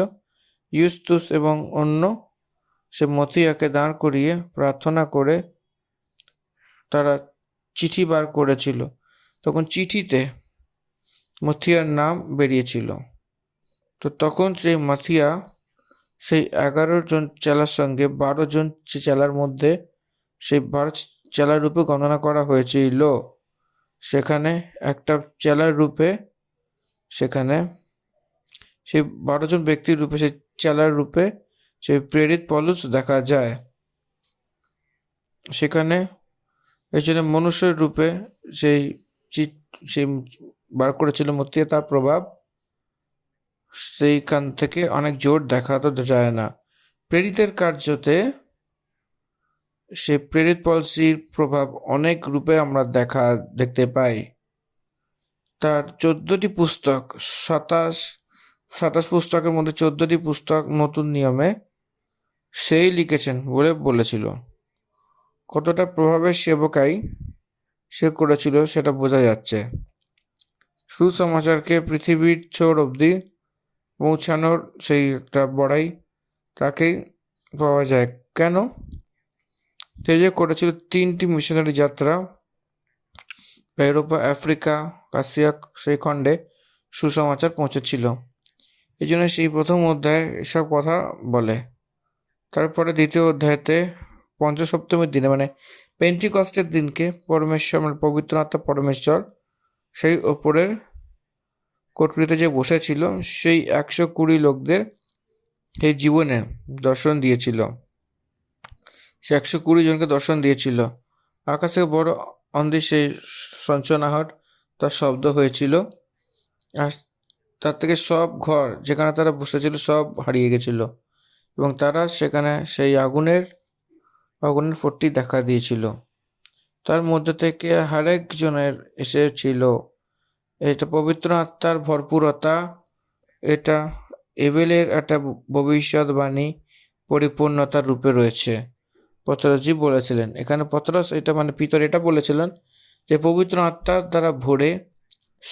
ইউস্তুস এবং অন্য সে মথিয়াকে দাঁড় করিয়ে প্রার্থনা করে তারা চিঠি বার করেছিল। তখন চিঠিতে মথিয়ার নাম বেরিয়েছিল। তো তখন সেই মথিয়া সেই 11 জন চেলার সঙ্গে 12 জন চেলার মধ্যে সেই 12 চেলার রূপে গণনা করা হয়েছিল। সেখানে একটা চেলার রূপে সেখানে সেই 12 জন ব্যক্তির রূপে সেই চেলার রূপে সেই প্রেরিত পৌলুস দেখা যায়। সেখানে এই জন্য মনুষ্যের রূপে সেই সেই বার করেছিল মতিয়া, তার প্রভাব সেইখান থেকে অনেক জোর দেখাতে যায় না। প্রেরিতের কার্যতে সে প্রেরিত পলসির প্রভাব অনেক রূপে আমরা দেখতে পাই। তার 14টি পুস্তক, 27 পুস্তকের মধ্যে 14টি পুস্তক নতুন নিয়মে সেই লিখেছেন বলে বলেছিল। কতটা প্রভাবের সেবকাই সে করেছিল সেটা বোঝা যাচ্ছে। সুসমাচারকে পৃথিবীর ছোর অবধি পৌঁছানোর সেই একটা বড়াই তাকেই পাওয়া যায়। কেন? সে যে করেছিল 3টি মিশনারি যাত্রা, ইউরোপা, আফ্রিকা, কাশিয়া, সেই খণ্ডে সুসমাচার পৌঁছেছিল। এই জন্য সেই প্রথম অধ্যায় এসব কথা বলে। তারপরে দ্বিতীয় অধ্যায়তে পঞ্চসপ্তমীর দিনে মানে পেন্টিকস্টের দিনকে পরমেশ্বর মানে পবিত্র আত্মা পরমেশ্বর সেই ওপরের কোটরিতে যে বসেছিল সেই 120 লোকদের সেই জীবনে দর্শন দিয়েছিল। সে 120 জনকে দর্শন দিয়েছিল। আকাশ থেকে বড় অন্ধি সেই সঞ্চনাহট তার শব্দ হয়েছিল, আর তার থেকে সব ঘর যেখানে তারা বসেছিল সব হারিয়ে গেছিল এবং তারা সেখানে সেই আগুনের ফোঁটটি দেখা দিয়েছিল। তার মধ্যে থেকে আরেক জনের এসেছিল। এটা পবিত্র আত্মার ভরপুরতা, এটা এবেলের একটা ভবিষ্যৎবাণী পরিপূর্ণতার রূপে রয়েছে। পতরসজি বলেছিলেন, এখানে পতরস এটা মানে পিতর এটা বলেছিলেন যে পবিত্র আত্মার দ্বারা ভরে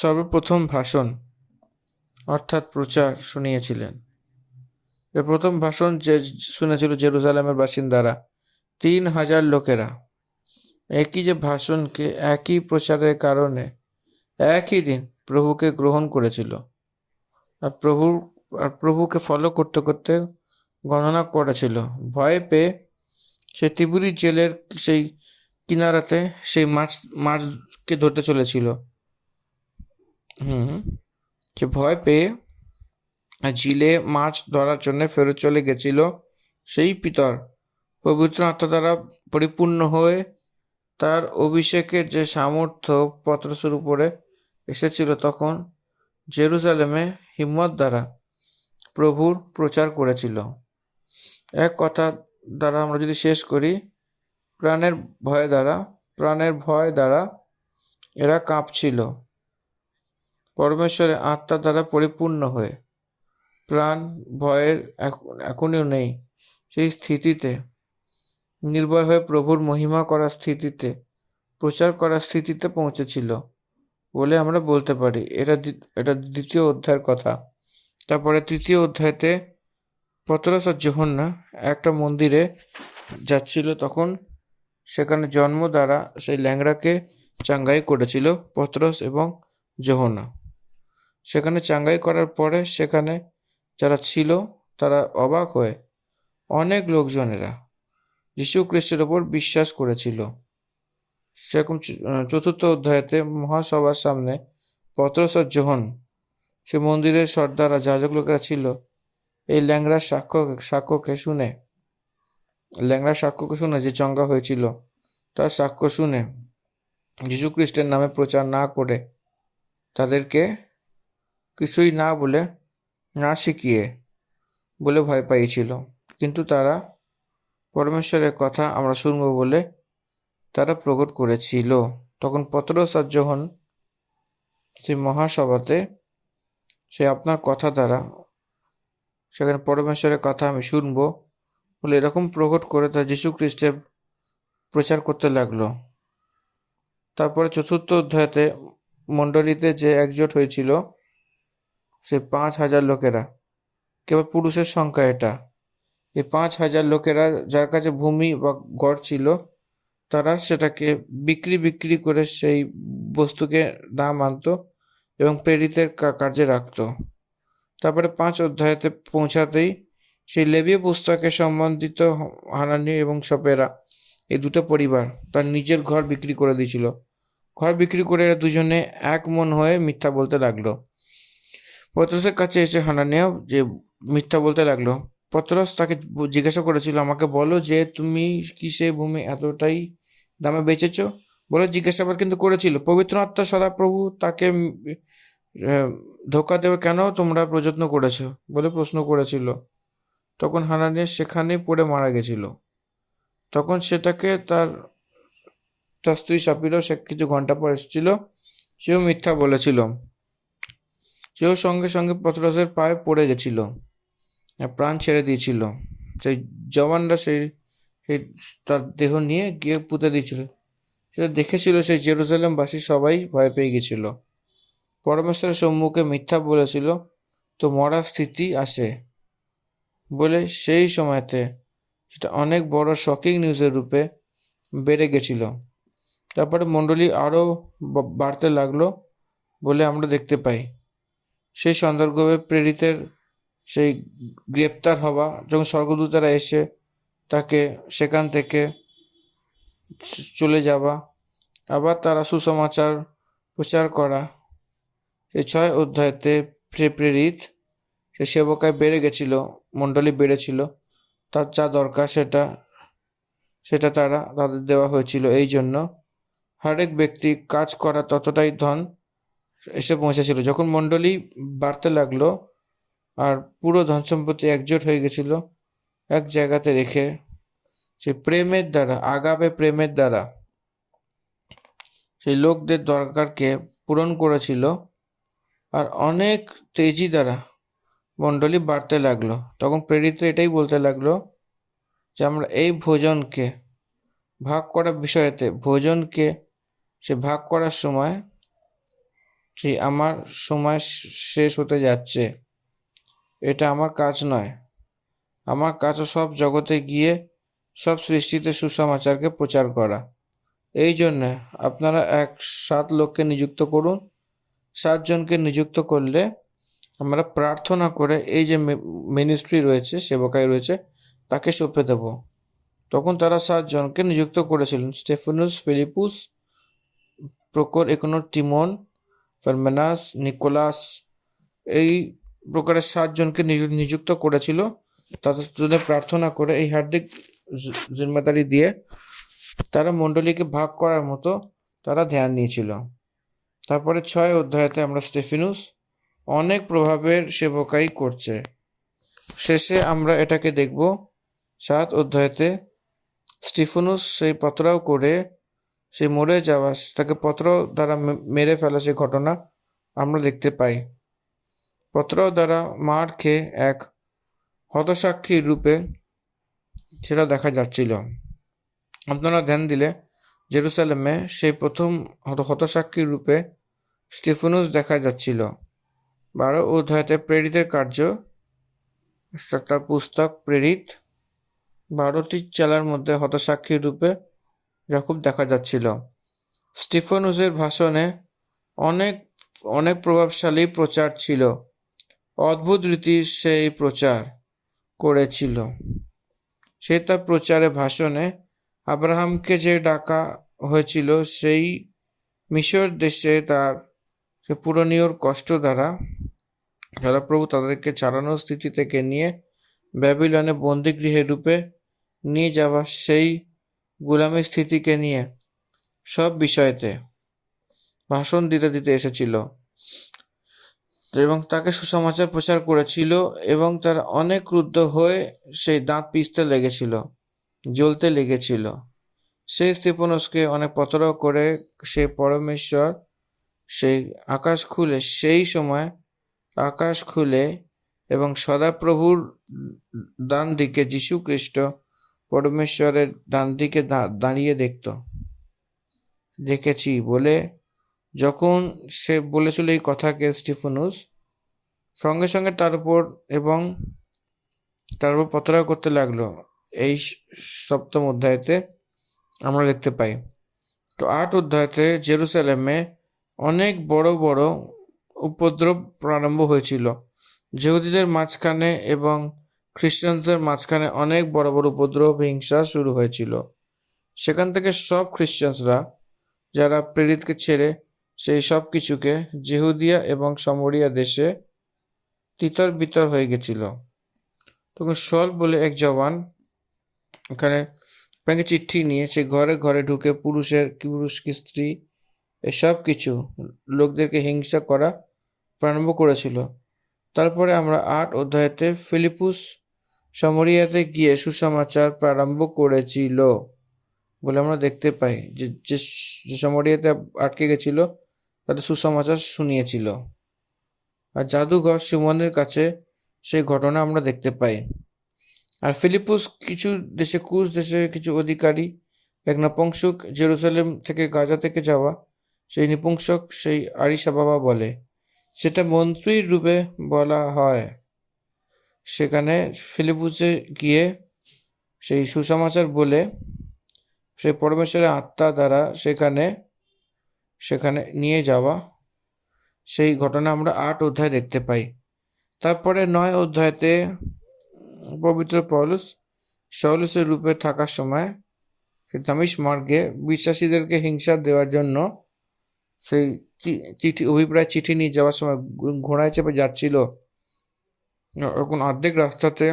সর্বপ্রথম ভাষণ অর্থাৎ প্রচার শুনিয়েছিলেন। এর প্রথম ভাষণ যে শুনেছিল জেরুজালেমের বাসিন্দারা 3000 লোকেরা একই যে ভাষণকে একই প্রচারের কারণে একই দিন প্রভুকে গ্রহণ করেছিল। আর প্রভুকে ফলো করতে করতে গণনা করেছিল। ভয় পেয়ে সে তিবুরি জেলের সেই কিনারাতে সেই মাছকে ধরতে চলেছিল। সে ভয় পেয়ে ঝিলে মাছ ধরার জন্য ফেরত চলে গেছিল। সেই পিতর পবিত্র আত্মা দ্বারা পরিপূর্ণ হয়ে তার অভিষেকের যে সামর্থ্য পতরসের উপরে এসেছিল, তখন জেরুজালেমে হিম্মত দ্বারা প্রভুর প্রচার করেছিল। এক কথা দ্বারা আমরা যদি শেষ করি, প্রাণের প্রাণের ভয় দ্বারা এরা কাঁপছিল, পরমেশ্বরের আত্মা দ্বারা পরিপূর্ণ হয়ে। প্রাণ ভয়ের এখনও নেই, সেই স্থিতিতে নির্ভয় হয়ে প্রভুর মহিমা করার স্থিতিতে, প্রচার করার স্থিতিতে পৌঁছেছিল বলে আমরা বলতে পারি। এটা দ্বিতীয় অধ্যায়ের কথা। তারপরে তৃতীয় অধ্যায়তে পতরস আর যোহন্না একটা মন্দিরে যাচ্ছিল, তখন সেখানে জন্ম দ্বারা সেই ল্যাংড়াকে চাঙ্গাই করেছিল পতরস এবং যোহন্না। সেখানে চাঙ্গাই করার পরে সেখানে যারা ছিল তারা অবাক হয়ে অনেক লোকজনেরা যীশু খ্রিস্টের ওপর বিশ্বাস করেছিল। সেরকম চতুর্থ অধ্যায়তে মহাসভার সামনে পতরস আর যোহন, সে মন্দিরের সর্দাররা যাজক লোকেরা ছিল, এই ল্যাংড়ার সাক্ষ্যকে শুনে যে চাঙ্গা হয়েছিল তার সাক্ষ্য শুনে যীশু খ্রিস্টের নামে প্রচার না করে, তাদেরকে কিছুই না বলে, না শিখিয়ে বলে ভয় পাইয়েছিল। কিন্তু তারা পরমেশ্বরের কথা আমরা শুনবো বলে তারা প্রকট করেছিল। তখন পতরস আর যোহন সেই মহাসভাতে সে আপনার কথা দ্বারা সেখানে পরমেশ্বরের কথা আমি শুনবো বলে এরকম প্রকট করে তার যীশু খ্রিস্টের প্রচার করতে লাগলো। তারপরে চতুর্থ অধ্যায়তে মণ্ডলীতে যে একজোট হয়েছিল সে 5,000 লোকেরা, কেবল পুরুষের সংখ্যা এটা। এই 5,000 লোকেরা যার কাছে ভূমি বা গড় ছিল, তারা সেটাকে বিক্রি করে সেই বস্তুকে দাম আনত এবং প্রেরিতের কার্যে রাখত। তারপরে 5 অধ্যায়তে পৌঁছাতেই সেই লেবীয় পুস্তকে সম্বন্ধিত হানানীয় এবং সপেরা, এই দুটো পরিবার তার নিজের ঘর বিক্রি করে দিয়েছিল। ঘর বিক্রি করে এরা দুজনে এক মন হয়ে মিথ্যা বলতে লাগলো। পতরসের কাছে এসে হানানীয় যে মিথ্যা বলতে লাগলো। পতরস তাকে জিজ্ঞাসা করেছিল, আমাকে বলো যে তুমি কি সেই ভূমি এতটাই দামে বেচেছ? বলে জিজ্ঞাসাবাদ কিন্তু করেছিল। পবিত্র আত্মা সদাপ্রভু তাকে ধোকা দেবে কেন তোমরা প্রযত্ন করেছো বলে প্রশ্ন করেছিল। তখন হানানীয় সেখানেই পড়ে মারা গেছিল। তখন সেটাকে তার স্ত্রী সাপিরও সে কিছু ঘন্টা পর এসেছিল, সেও মিথ্যা বলেছিল। সেও সঙ্গে সঙ্গে পতরসের পায়ে পড়ে গেছিল, প্রাণ ছেড়ে দিয়েছিল। সেই জওয়ানরা সেই তার দেহ নিয়ে গিয়ে পুঁতে দিয়েছিল। সেটা দেখেছিল সেই জেরুজালেমবাসী সবাই ভয় পেয়ে গেছিল। পরমেশ্বরের সম্মুখে মিথ্যা বলেছিল তো মরার স্থিতি আসে বলে সেই সময়তে সেটা অনেক বড় শকিং নিউজের রূপে বেড়ে গেছিল। তারপরে মণ্ডলী আরও বাড়তে লাগলো বলে আমরা দেখতে পাই। সেই সন্দর্ভে প্রেরিতের সেই গ্রেপ্তার হওয়া, যখন স্বর্গদূতেরা এসে তাকে সেখান থেকে চলে যাওয়া, আবার তারা সুসমাচার প্রচার করা, এই 6 অধ্যায়তে প্রেরিত সে সেবকায় বেড়ে গেছিল, মণ্ডলী বেড়েছিল, তার যা দরকার সেটা তাদের দেওয়া হয়েছিল। এই জন্য হরেক ব্যক্তি কাজ করা ততটাই ধন এসে পৌঁছেছিল। যখন মণ্ডলী বাড়তে লাগলো আর পুরো ধন সম্পত্তি একজোট হয়ে গেছিল এক জায়গাতে রেখে, সে প্রেমের দ্বারা আগাপে প্রেমের দ্বারা সেই লোকদের দরকারকে পূরণ করেছিল, আর অনেক তেজি দ্বারা মণ্ডলী বাড়তে লাগলো। তখন প্রেরিত এটাই বলতে লাগলো যে আমরা এই ভোজনকে ভাগ করার বিষয়েতে, ভোজনকে সে ভাগ করার সময় সেই আমার সময় শেষ হতে যাচ্ছে, এটা আমার কাজ নয়। আমার কাজ সব জগতে গিয়ে সব সৃষ্টিতে সুসমাচারকে প্রচার করা। এই জন্যে আপনারা 7 লোককে নিযুক্ত করুন। 7 জনকে নিযুক্ত করলে আমরা প্রার্থনা করে এই যে মিনিস্ট্রি রয়েছে, সেবকাই রয়েছে, তাকে সঁপে দেব। তখন তারা 7 জনকে নিযুক্ত করেছিলেন, স্টেফানুস, ফিলিপুস, প্রকর, ইকোনর, টিমন, ফার্মেনাস, নিকোলাস, এই প্রকারের 7 জনকে নিযুক্ত করেছিল। তাদের জন্য প্রার্থনা করে এই হার্দিক জিম্মেদারি দিয়ে তারা মণ্ডলীকে ভাগ করার মতো তারা ধ্যান নিয়েছিল। তারপরে 6 অধ্যায়তে আমরা স্টেফানুস অনেক প্রভাবের সেবকাই করছে। শেষে আমরা এটাকে দেখব 7 অধ্যায়তে স্টিফানুস সেই পথরাও করে সেই মরে যাওয়া, তাকে পথরাও দ্বারা মেরে ফেলা সেই ঘটনা আমরা দেখতে পাই। পথরাও দ্বারা মার খেয়ে এক হতসাক্ষীর রূপে সেটা দেখা যাচ্ছিল। আপনারা ধ্যান দিলে জেরুসালেমে সেই প্রথম হতসাক্ষীর রূপে স্টিফানুস দেখা যাচ্ছিল। 12 অধ্যায়তে প্রেরিতের কার্য, তার পুস্তক প্রেরিত, 12টি চেলার মধ্যে হতসাক্ষীর রূপে যাকুব দেখা যাচ্ছিল। স্টিফানুসের ভাষণে অনেক অনেক প্রভাবশালী প্রচার ছিল। অদ্ভুত রীতির সেই প্রচার করেছিল। সে তার প্রচারে ভাষণে আব্রাহামকে যে ডাকা হয়েছিল সেই মিশর দেশে তার সে পূরণীয়র কষ্ট দ্বারা যারা প্রভু তাদেরকে ছাড়ানোর স্থিতি থেকে নিয়ে ব্যাবিলনে বন্দিগৃহে রূপে নিয়ে যাওয়া সেই গোলামের স্থিতিকে নিয়ে সব বিষয়েতে ভাষণ দিতে দিতে এসেছিল এবং তাকে সুসমাচার প্রচার করেছিল এবং তারা অনেক ক্রুদ্ধ হয়ে সেই দাঁত পিষতে লেগেছিল, জ্বলতে লেগেছিল। সেই স্তিফানসকে অনেক পথরাও করে সে পরমেশ্বর সেই আকাশ খুলে, সেই সময় আকাশ খুলে এবং সদাপ্রভুর ডান দিকে যীশু খ্রিস্ট পরমেশ্বরের ডান দিকে দাঁড়িয়ে দেখেছি বলে যখন সে বলেছিল এই কথাকে স্টিফানুস, সঙ্গে সঙ্গে তার উপর পথরাও করতে লাগলো। এই 7ম অধ্যায়তে আমরা দেখতে পাই। তো 8 অধ্যায়তে জেরুসালেমে অনেক বড় বড় উপদ্রব প্রারম্ভ হয়েছিল। ইহুদিদের মাঝখানে এবং খ্রিস্টানদের মাঝখানে অনেক বড় বড় উপদ্রব, হিংসা শুরু হয়েছিল। সেখান থেকে সব খ্রিস্টানরা যারা প্রেরিতকে ছেড়ে সেই সব কিছুকে জেহুদিয়া এবং সামরিয়া দেশে তিতর বিতর হয়ে গেছিল। তখন শল বলে এক জওয়ান এখানে ব্যাংকে চিঠি নিয়ে সে ঘরে ঘরে ঢুকে পুরুষ কি স্ত্রী এসব কিছু লোকদেরকে হিংসা করা প্রারম্ভ করেছিল। তারপরে আমরা 8 অধ্যায়তে ফিলিপুস সামরিয়াতে গিয়ে সুসমাচার প্রারম্ভ করেছিল বলে আমরা দেখতে পাই। যে সামরিয়াতে আটকে গেছিল তাদের সুসমাচার শুনিয়েছিল। আর জাদুঘর সিমনের কাছে সেই ঘটনা আমরা দেখতে পাই। আর ফিলিপুস কিছু দেশে কুশ দেশের কিছু অধিকারী এক নপুংসক জেরুসালেম থেকে গাজা থেকে যাওয়া সেই নপুংসক সেই আরিসা বাবা বলে, সেটা মন্ত্রীর রূপে বলা হয়। সেখানে ফিলিপুসে গিয়ে সেই সুসমাচার বলে সেই পরমেশ্বরের আত্মা দ্বারা সেখানে নিয়ে যাওয়া সেই ঘটনা আমরা 8 অধ্যায় দেখতে পাই। তারপরে 9 অধ্যায়তে পবিত্র পৌলুস শাউলুসের রূপে থাকার সময় দামিশ মার্গে বিশ্বাসীদেরকে হিংসা দেওয়ার জন্য সেই অভিপ্রায় চিঠি নিয়ে যাওয়ার সময় ঘোড়ায় চেপে যাচ্ছিল। এখন অর্ধেক রাস্তাতে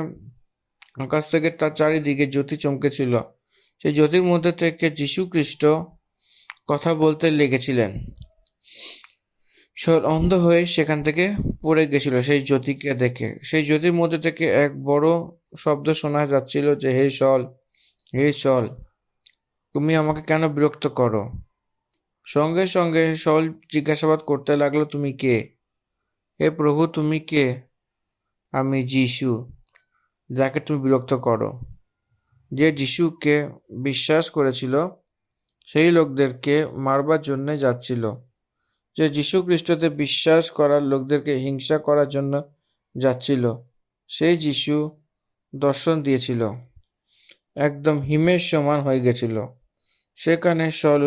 আকাশ থেকে তার চারিদিকে জ্যোতি চমকেছিল। সেই জ্যোতির মধ্যে থেকে যীশু খ্রিস্ট কথা বলতে লেগেছিলেন। শল অন্ধ হয়ে সেখান থেকে পড়ে গেছিল সেই জ্যোতিকে দেখে। সেই জ্যোতির মধ্যে থেকে এক বড় শব্দ শোনা যাচ্ছিল যে, হে শল, তুমি আমাকে কেন বিরক্ত করো? সঙ্গে সঙ্গে শল জিজ্ঞাসাবাদ করতে লাগলো, তুমি কে? হে প্রভু, তুমি কে? আমি যীশু, যাকে তুমি বিরক্ত করো। যে যীশুকে বিশ্বাস করেছিল সেই লোকদেরকে মারবার জন্য যাচ্ছিল। যে যীশু খ্রিস্টতে বিশ্বাস করার লোকদেরকে হিংসা করার জন্য যাচ্ছিল, সেই যীশু দর্শন দিয়েছিল, একদম হিমের সমান হয়ে গেছিল। সেখানে শল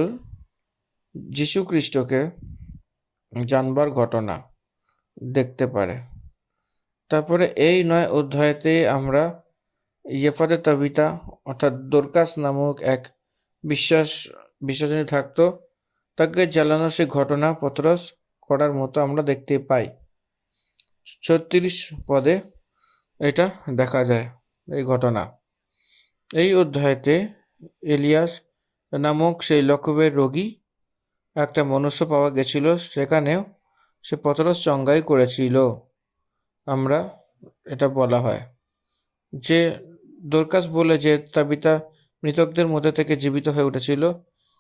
যীশু খ্রিস্টকে জানবার ঘটনা দেখতে পারে। তারপরে এই 9 অধ্যায়তে আমরা ইয়েফাতে তাবিতা অর্থাৎ দোরকাস নামক এক বিশ্বাসী থাকতো, তাকে জ্বালানোর সে ঘটনা পত্রস করার মতো আমরা দেখতে পাই। 36 পদে এটা দেখা যায় এই ঘটনা। এই অধ্যায়তে এলিয়াস নামক সেই লক্ষ্যের রোগী একটা মনুষ্য পাওয়া গেছিল, সেখানেও সে পত্রস চঙ্গাই করেছিল। আমরা এটা বলা হয় যে দোরকাস বলে যে তাবিতা মৃতকদের মধ্যে থেকে জীবিত হয়ে উঠেছিল,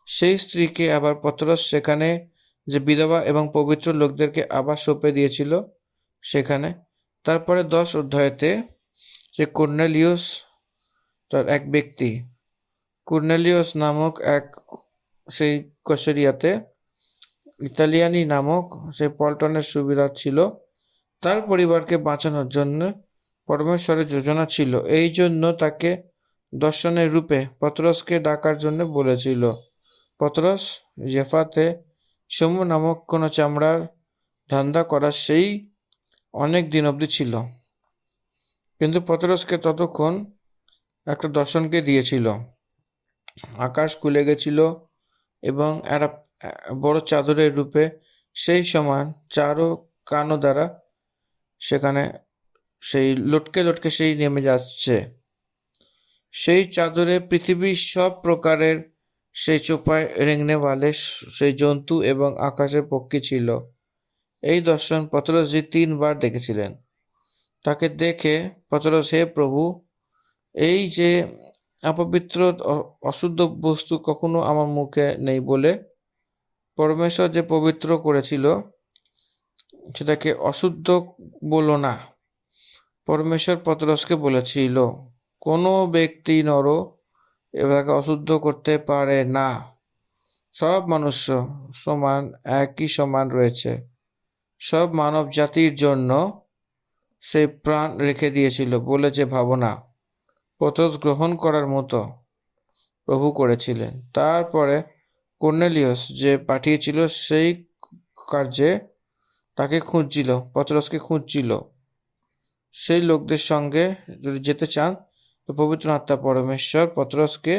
সেই স্ত্রীকে আবার পত্রস সেখানে যে বিধবা এবং পবিত্র লোকদেরকে আবার সঁপে দিয়েছিল সেখানে। তারপরে 10 অধ্যায়েতে যে কর্নেলিয়াস তার এক ব্যক্তি, কর্নেলিয়াস নামক এক সেই কশেরিয়াতে ইতালিয়ানি নামক সেই পল্টনের সুবিধা ছিল, তার পরিবারকে বাঁচানোর জন্য পরমেশ্বরের যোজনা ছিল। এই জন্য তাকে দর্শনের রূপে পত্রসকে ডাকার জন্য বলেছিল। পত্রস জেফাতে সমু নামক কোনো চামড়ার ধান্দা করা সেই অনেক দিন অবধি ছিল, কিন্তু পত্রসকে ততক্ষণ একটা দর্শনকে দিয়েছিল। আকাশ খুলে গেছিল এবং একটা বড় চাদরের রূপে সেই সমান চারো কানো দ্বারা সেখানে সেই লটকে লটকে সেই নেমে যাচ্ছে। সেই চাদরে পৃথিবীর সব প্রকারের সেই চোপায় রেঙ্গনেওয়ালে সেই জন্তু এবং আকাশের পক্ষী ছিল। এই দর্শন পত্রসজি 3 বার দেখেছিলেন। তাকে দেখে পত্রস, হে প্রভু, এই যে অপবিত্র অশুদ্ধ বস্তু কখনো আমার মুখে নেই বলে পরমেশ্বর যে পবিত্র করেছিল সেটাকে অশুদ্ধ বলো না। পরমেশ্বর পত্রসকে বলেছিল কোনো ব্যক্তি নর এটাকে অশুদ্ধ করতে পারে না। সব মানুষ সমান, একই সমান রয়েছে। সব মানব জাতির জন্য সেই প্রাণ রেখে দিয়েছিল বলে যে ভাবনা পত্রস গ্রহণ করার মতো প্রভু করেছিলেন। তারপরে কর্নেলিয়াস যে পাঠিয়েছিল সেই কার্যে তাকে খুঁজছিল, পত্রসকে খুঁজছিল। সেই লোকদের সঙ্গে যদি যেতে চান তো পবিত্র আত্মা পরমেশ্বর পত্রসকে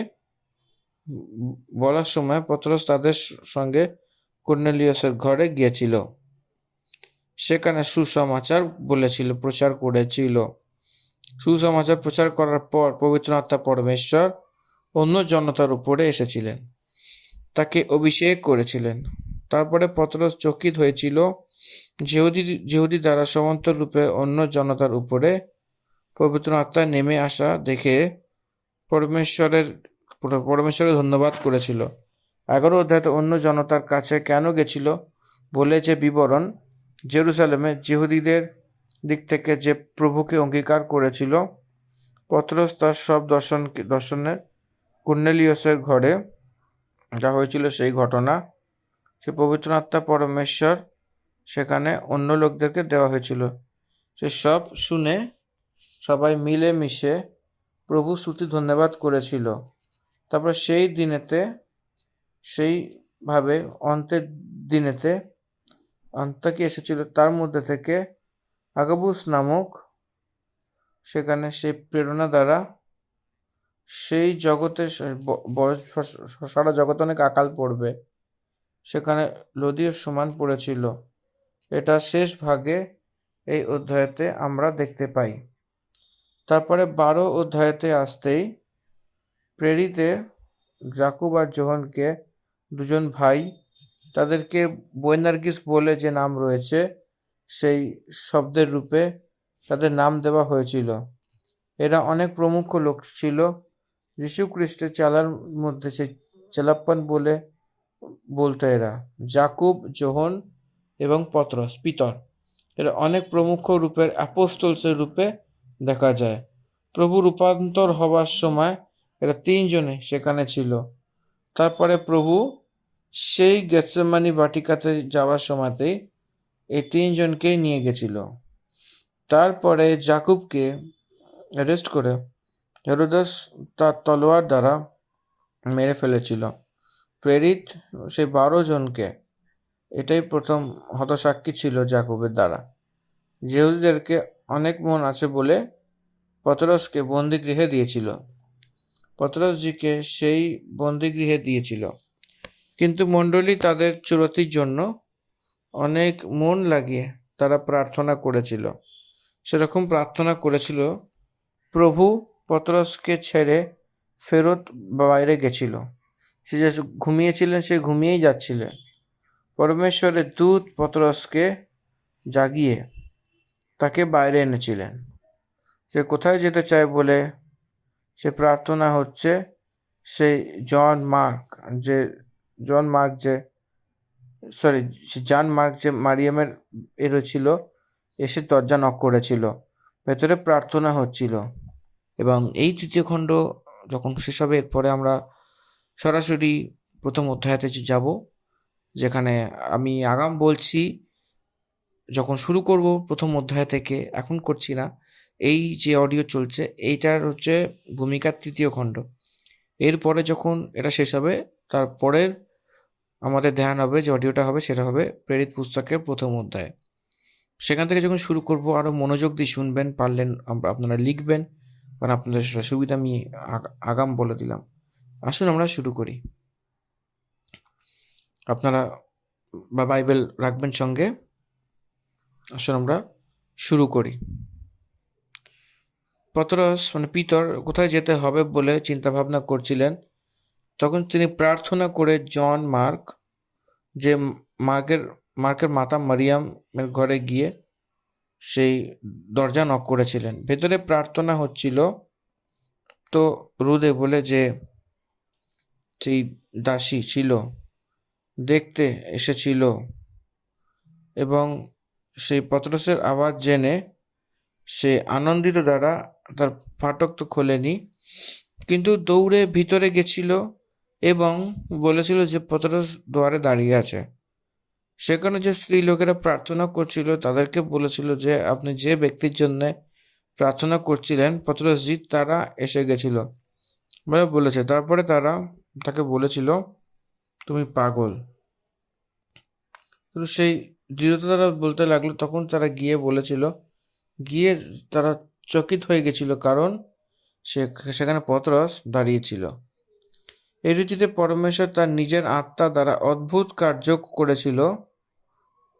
বলার সময় পত্রস তাদের সঙ্গে কর্নেলিয়াসের ঘরে গিয়েছিল। সেখানে সুসমাচার বলেছিল, প্রচার করেছিল। সুসমাচার প্রচার করার পর পবিত্র আত্মা পরমেশ্বর অন্য জনতার উপরে এসেছিলেন, তাকে অভিষেক করেছিলেন। তারপরে পত্রস চকিত হয়েছিল যেহুদি দ্বারা সমান্তর রূপে অন্য জনতার উপরে পবিত্র আত্মা নেমে আসা দেখে পরমেশ্বরের ধন্যবাদ করেছিল। 11 অধ্যায়তে অন্য জনতার কাছে কেন গেছিল বলে যে বিবরণ জেরুজালেমে যিহুদিদের দিক থেকে যে প্রভুকে অঙ্গীকার করেছিল, পত্রস তার সব দর্শনের কর্নেলিয়াসের ঘরে যা হয়েছিল সেই ঘটনা, সে পবিত্র আত্মা পরমেশ্বর সেখানে অন্য লোকদেরকে দেওয়া হয়েছিল, সে সব শুনে সবাই মিলে মিশে প্রভু স্তুতি ধন্যবাদ করেছিল। তারপর সেই দিনেতে সেইভাবে অন্তের দিনেতে অন্তকে এসেছিল, তার মধ্যে থেকে আগাবুস নামক সেখানে সেই প্রেরণা দ্বারা সেই জগতে সারা জগতে অনেক আকাল পড়বে, সেখানে লদিও সমান পড়েছিল। এটা শেষ ভাগে এই অধ্যায়তে আমরা দেখতে পাই। তারপরে 12 অধ্যায়তে আসতেই প্রেরিতে জাকুব আর যোহনকে, দুজন ভাই, তাদেরকে বৈনার্গিস বলে যে নাম রয়েছে সেই শব্দের রূপে তাদের নাম দেওয়া হয়েছিল। এরা অনেক প্রমুখ লোক ছিল। যীশু খ্রিস্টের চেলার মধ্যে সেই চেলাপ্পান বলে বলতো এরা। জাকুব, যোহন এবং পত্রস, পিতর, এরা অনেক প্রমুখ রূপের অ্যাপোস্টলসের রূপে দেখা যায়। প্রভু রূপান্তর হওয়ার সময় এরা 3 জনে সেখানে ছিল। তারপরে প্রভু সেই গেতসেমানি বাটিকাতে যাওয়ার সময়তেই এই 3 জনকেই নিয়ে গেছিল। তারপরে জাকুবকে অ্যারেস্ট করে হেরোদাস তার তলোয়ার দ্বারা মেরে ফেলেছিল। প্রেরিত সেই 12 জনকে, এটাই প্রথম হতসাক্ষী ছিল জাকুবের দ্বারা। যিহুদিদেরকে অনেক মন আছে বলে পত্রসকে বন্দিগৃহে দিয়েছিল, পত্রসজিকে সেই বন্দিগৃহে দিয়েছিল, কিন্তু মণ্ডলী তাদের চুরতির জন্য অনেক মন লাগিয়ে তারা প্রার্থনা করেছিল। সেরকম প্রার্থনা করেছিল, প্রভু পত্রসকে ছেড়ে ফেরত বাইরে গেছিল, সে যে ঘুমিয়েছিলেন সে ঘুমিয়েই যাচ্ছিলেন। পরমেশ্বরের দূত পত্রসকে জাগিয়ে তাকে বাইরে এনেছিলেন। সে কোথায় যেতে চায় বলে সে প্রার্থনা হচ্ছে, সেই জন মার্ক যে জন মার্ক যে সরি জান মার্ক যে মারিয়ামের ছিল, এসে দরজা নক করেছিল, ভেতরে প্রার্থনা হচ্ছিল। এবং এই তৃতীয় খণ্ড যখন শেষ হবে, এরপরে আমরা সরাসরি প্রথম অধ্যায়তে যাব, যেখানে আমি আগাম বলছি যখন শুরু করব প্রথম অধ্যায় থেকে, এখন করছি না। এই যে অডিও চলছে এইটার হচ্ছে ভূমিকার তৃতীয় খণ্ড। এরপরে যখন এটা শেষ হবে, তারপরের আমাদের ধ্যান হবে, যে অডিওটা হবে সেটা হবে প্রেরিত পুস্তকের প্রথম অধ্যায়। সেখান থেকে যখন শুরু করব, আরও মনোযোগ দিয়ে শুনবেন, পারলেন আপনারা লিখবেন, কারণ আপনাদের সেটা সুবিধা আমি আগাম বলে দিলাম। আসুন আমরা শুরু করি। আপনারা বা বাইবেল রাখবেন সঙ্গে। আসুন আমরা শুরু করি। পতরস পিতর কোথায় যেতে হবে বলে চিন্তা ভাবনা করছিলেন, তখন তিনি প্রার্থনা করে জন মার্ক যে মার্কের মাতা মারিয়ামের ঘরে গিয়ে সেই দরজা নক করেছিলেন। ভেতরে প্রার্থনা হচ্ছিল, তো রুদে বলে যে সেই দাসী ছিল দেখতে এসেছিল, এবং সেই পতরসের আওয়াজ জেনে সে আনন্দিত দ্বারা তার ফাটক তো খোলেনি, কিন্তু দৌড়ে ভিতরে গেছিল এবং বলেছিল যে পতরস দুয়ারে দাঁড়িয়ে আছে। সেখানে যে স্ত্রী লোকেরা প্রার্থনা করছিল তাদেরকে বলেছিল যে আপনি যে ব্যক্তির জন্য প্রার্থনা করছিলেন পতরসজি, তারা এসে গেছিল বলেছে। তারপরে তারা তাকে বলেছিল তুমি পাগল। কিন্তু সেই দৃঢ়তা তারা বলতে লাগলো, তখন তারা গিয়ে তারা চকিত হয়ে গেছিল, কারণ সেখানে পতরস দাঁড়িয়েছিল। এই রীতিতে পরমেশ্বর তার নিজের আত্মা দ্বারা অদ্ভুত কার্য করেছিল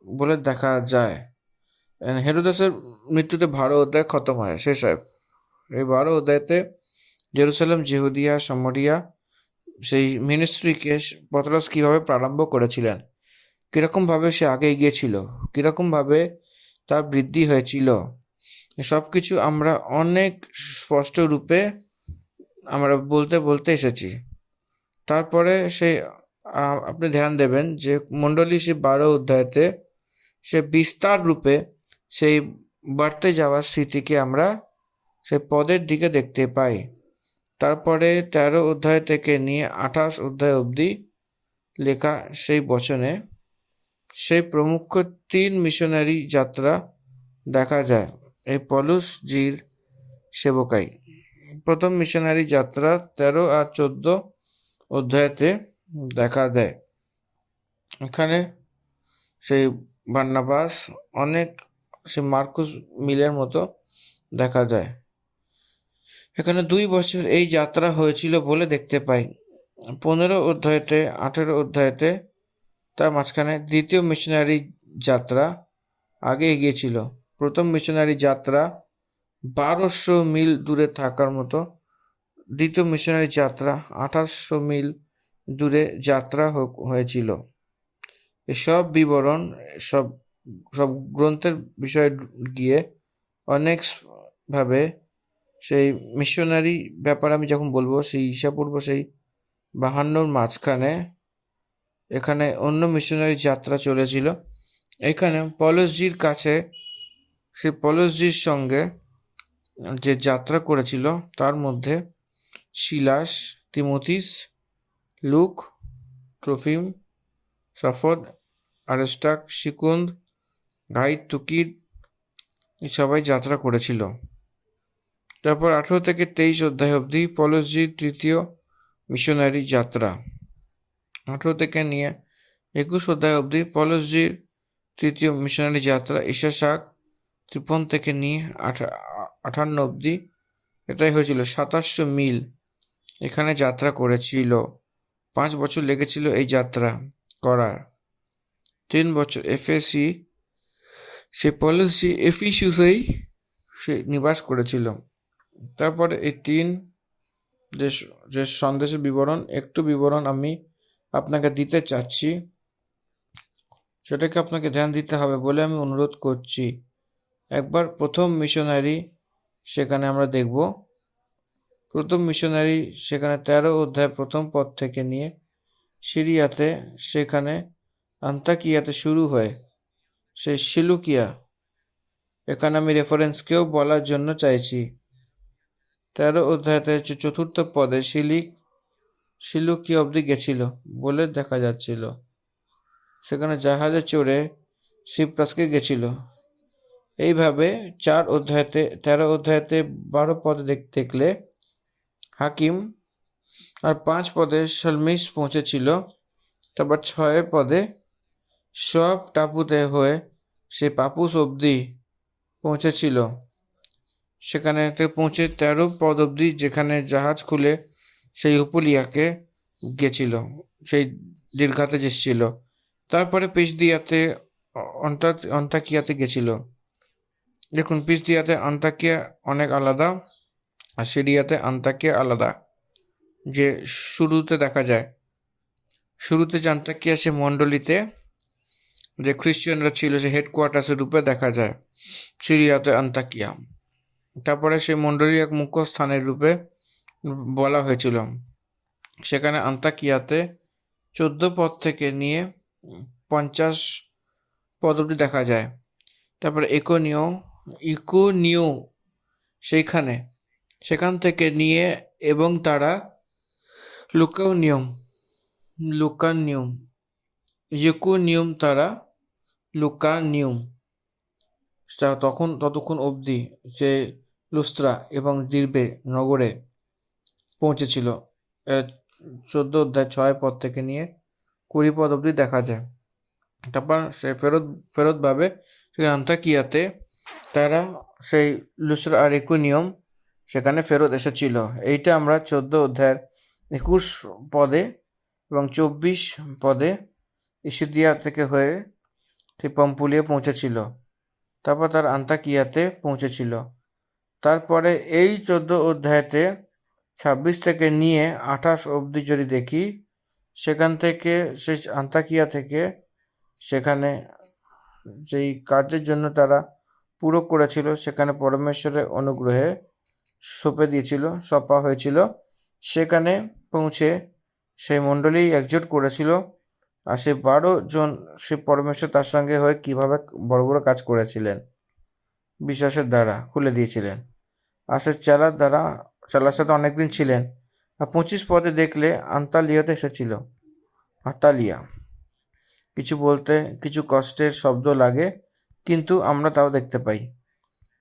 বলে দেখা যায়। হেরোদাসের মৃত্যুতে 12 অধ্যায় খতম হয়, শেষ হয়। এই 12 অধ্যায়তে জেরুসালেম, জেহুদিয়া, সামরিয়া সেই মিনিস্ট্রিকে পতরস কিভাবে প্রারম্ভ করেছিলেন, কিরকমভাবে সে আগে এগিয়েছিল, কিরকমভাবে তার বৃদ্ধি হয়েছিল, সব কিছু আমরা অনেক স্পষ্ট রূপে আমরা বলতে এসেছি। তারপরে আপনি ধ্যান দেবেন যে মণ্ডলী সে 12 অধ্যায়তে সে বিস্তার রূপে সেই বাড়তে যাওয়ার স্মৃতিকে আমরা সেই পদের দিকে দেখতে পাই। তারপরে 13 অধ্যায় থেকে নিয়ে 28 অধ্যায় অবধি লেখা সেই বচনে সেই প্রমুখ 3 মিশনারি যাত্রা দেখা যায় এই পৌলুসজির সেবকাই। প্রথম মিশনারি যাত্রা 13 আর 14 অধ্যায়তে দেখা দেয়। এখানে সেই বার্নাবাস অনেক সে মার্কুস মিলের মতো দেখা যায়। এখানে 2 বছর এই যাত্রা হয়েছিল বলে দেখতে পাই। 15 অধ্যায়তে 18 অধ্যায়তে তার মাঝখানে দ্বিতীয় মিশনারি যাত্রা আগে এগিয়েছিল। প্রথম মিশনারি যাত্রা 1200 মিল দূরে থাকার মতো, দ্বিতীয় মিশনারি যাত্রা 2800 মিল দূরে যাত্রা হয়েছিল। এসব বিবরণ সব গ্রন্থের বিষয়ে গিয়ে অনেকভাবে সেই মিশনারি ব্যাপার আমি যখন বলবো, সেই ঈশাপূর্ব সেই 52 মাঝখানে এখানে অন্য মিশনারি যাত্রা চলেছিল। এখানে পৌলুসজির কাছে সেই পৌলুসজির সঙ্গে যে যাত্রা করেছিল তার মধ্যে সিলাস, তিমোথিস, লুক, ট্রোফিম, সাফদ, আরিস্টার্ক, সিকুন্দ, গাই, তুকিড সবাই যাত্রা করেছিল। তারপর 18 থেকে 23 অধ্যায় অবধি পৌলুসজির তৃতীয় মিশনারি যাত্রা। 18 থেকে নিয়ে 21 অধ্যায় অবধি পৌলুসজির তৃতীয় মিশনারি যাত্রা। ঈশাশাক 53 থেকে নিয়ে 58 অবধি এটাই হয়েছিল। 2700 মিল এখানে যাত্রা করেছিল। 5 বছর লেগেছিল এই যাত্রা করার। 3 বছর এফেসি সে পৌলুসজি এফিসুসেই সে নিবাস করেছিল। তারপরে এই 3 যে সন্দেশের একটু বিবরণ আমি আপনাকে দিতে চাচ্ছি, সেটাকে আপনাকে ধ্যান দিতে হবে বলে আমি অনুরোধ করছি। একবার প্রথম মিশনারি সেখানে আমরা দেখব। প্রথম মিশনারি সেখানে 13 অধ্যায় প্রথম পদ থেকে নিয়ে সিরিয়াতে, সেখানে আন্তাকিয়াতে শুরু হয়, সেই সিলুকিয়া, এখানে আমি রেফারেন্সকেও বলার জন্য চাইছি। 13 অধ্যায়তে চতুর্থ পদে সিলুকিয়া অবধি গেছিল বলে দেখা যাচ্ছিল। সেখানে জাহাজে চড়ে সিপ্রাসকে গেছিল। এইভাবে 13 অধ্যায়তে 12 পদে দেখলে হাকিম, আর 5 পদে সালমিস পৌঁছেছিল। তারপর 6 পদে সব টাপুতে হয়ে সে পাপুস অবধি পৌঁছেছিল। সেখানে পৌঁছে 13 পদ অবধি, যেখানে জাহাজ খুলে সেই উপলিয়াকে গেছিল, সেই দীর্ঘাতে এসেছিল। তারপরে পিসদিয়াতে অন্তাকিয়াতে গেছিল। দেখুন, পিসদিয়াতে আন্তাকিয়া অনেক আলাদা, আর সিরিয়াতে আন্তাকিয়া আলাদা। যে শুরুতে দেখা যায়, শুরুতে যে আন্তাকিয়া সে মণ্ডলীতে যে খ্রিস্টানরা ছিল, সে হেডকোয়ার্টার্সের রূপে দেখা যায় সিরিয়াতে আন্তাকিয়া। তারপরে সেই মণ্ডলীর এক মুখ্য স্থানের রূপে বলা হয়েছিল। সেখানে আন্তাকিয়াতে 14 পদ থেকে নিয়ে 50 পদ অবধি দেখা যায়। তারপরে ইকোনিও সেখান থেকে নিয়ে এবং তারা ইকোনিয়াম তারা লুকানিয়াম ততক্ষণ অবধি সে লুস্ত্রা এবং দিরবে নগরে পৌঁছেছিল। 14 অধ্যায় 6 পদ থেকে নিয়ে 20 পদ অবধি দেখা যায়। তারপর সে ফেরত ভাবে সেই আন্তাকিয়াতে তারা সেই লুস্ত্রা আর ইকোনিয়াম সেখানে ফেরত এসেছিল। এইটা আমরা 14 অধ্যায়ের 21 পদে এবং 24 পদে ইসিদিয়া থেকে হয়ে সে পম্পুলিয়ে পৌঁছেছিল। তারপর তার আন্তাকিয়াতে পৌঁছেছিল। তারপরে এই 14 অধ্যায়তে 26 থেকে নিয়ে 28 অবধি যদি দেখি, সেখান থেকে সেই আন্তাকিয়া থেকে সেখানে যেই কার্যের জন্য তারা পুরো করেছিল, সেখানে পরমেশ্বরের অনুগ্রহে সপা হয়েছিল। সেখানে পৌঁছে সেই মণ্ডলী একজোট করেছিল, আর সে 12 জন সে পরমেশ্বর তার সঙ্গে হয়ে কিভাবে বড় বড় কাজ করেছিলেন বিশ্বাসের দ্বারা খুলে দিয়েছিলেন। আর সে চালার সাথে অনেকদিন ছিলেন। আর 25 পদে দেখলে আন্তালিয়াতে এসেছিল। আতালিয়া কিছু বলতে কিছু কষ্টের শব্দ লাগে, কিন্তু আমরা তাও দেখতে পাই।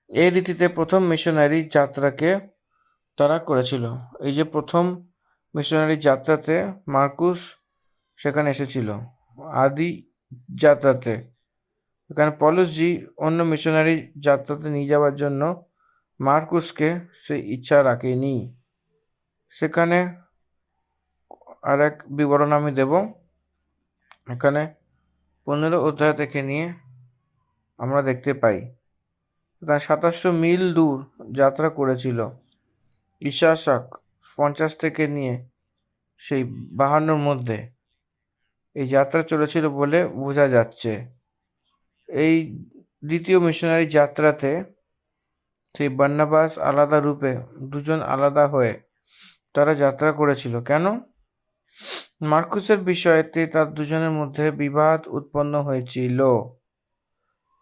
এই রীতিতে প্রথম মিশনারি যাত্রাকে তারা করেছিল। এই যে প্রথম মিশনারি যাত্রাতে মার্কুস সেখানে এসেছিল, আদি যাত্রাতে। এখানে পলসজি অন্য মিশনারি যাত্রাতে নিয়ে যাওয়ার জন্য মার্কুসকে সে ইচ্ছা রাখেনি। সেখানে আর এক বিবরণ আমি দেব। এখানে 15 অধ্যায় থেকে নিয়ে আমরা দেখতে পাই এখানে 2700 মিল দূর যাত্রা করেছিল। ইসাক 50 থেকে নিয়ে সেই 52 মধ্যে এই যাত্রা চলেছিল বলে বোঝা যাচ্ছে। এই দ্বিতীয় মিশনারি যাত্রাতে সেই বার্নাবাস আলাদা রূপে, দুজন আলাদা হয়ে তারা যাত্রা করেছিল। কেন? মার্কুসের বিষয়তে তার দুজনের মধ্যে বিবাদ উৎপন্ন হয়েছিল।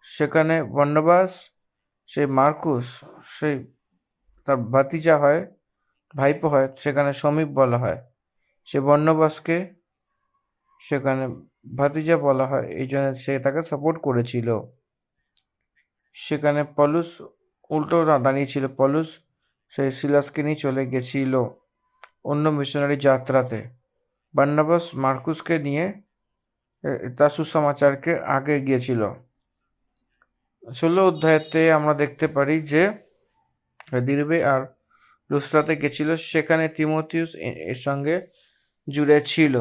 সেখানে বার্নাবাস সেই মার্কুস সেই তার ভাতিজা হয়, ভাইপো হয়, সেখানে শ্রমিক বলা হয়। সে বার্নাবাসকে সেখানে ভাতিজা বলা হয়, এই জন্য সে তাকে সাপোর্ট করেছিল। সেখানে পলুস উল্টো দাঁড়িয়েছিল। পলুস সেই সিলাসকে নিয়ে চলে গেছিল অন্য মিশনারি যাত্রাতে। বার্নাবাস মার্কুসকে নিয়ে তার সুসমাচারকে আগে গিয়েছিল। 16 অধ্যায়তে আমরা দেখতে পারি যে দিরবে আর লুস্ত্রাতে গেছিল। সেখানে তিমোথিউস এর সঙ্গে জুড়ে ছিল।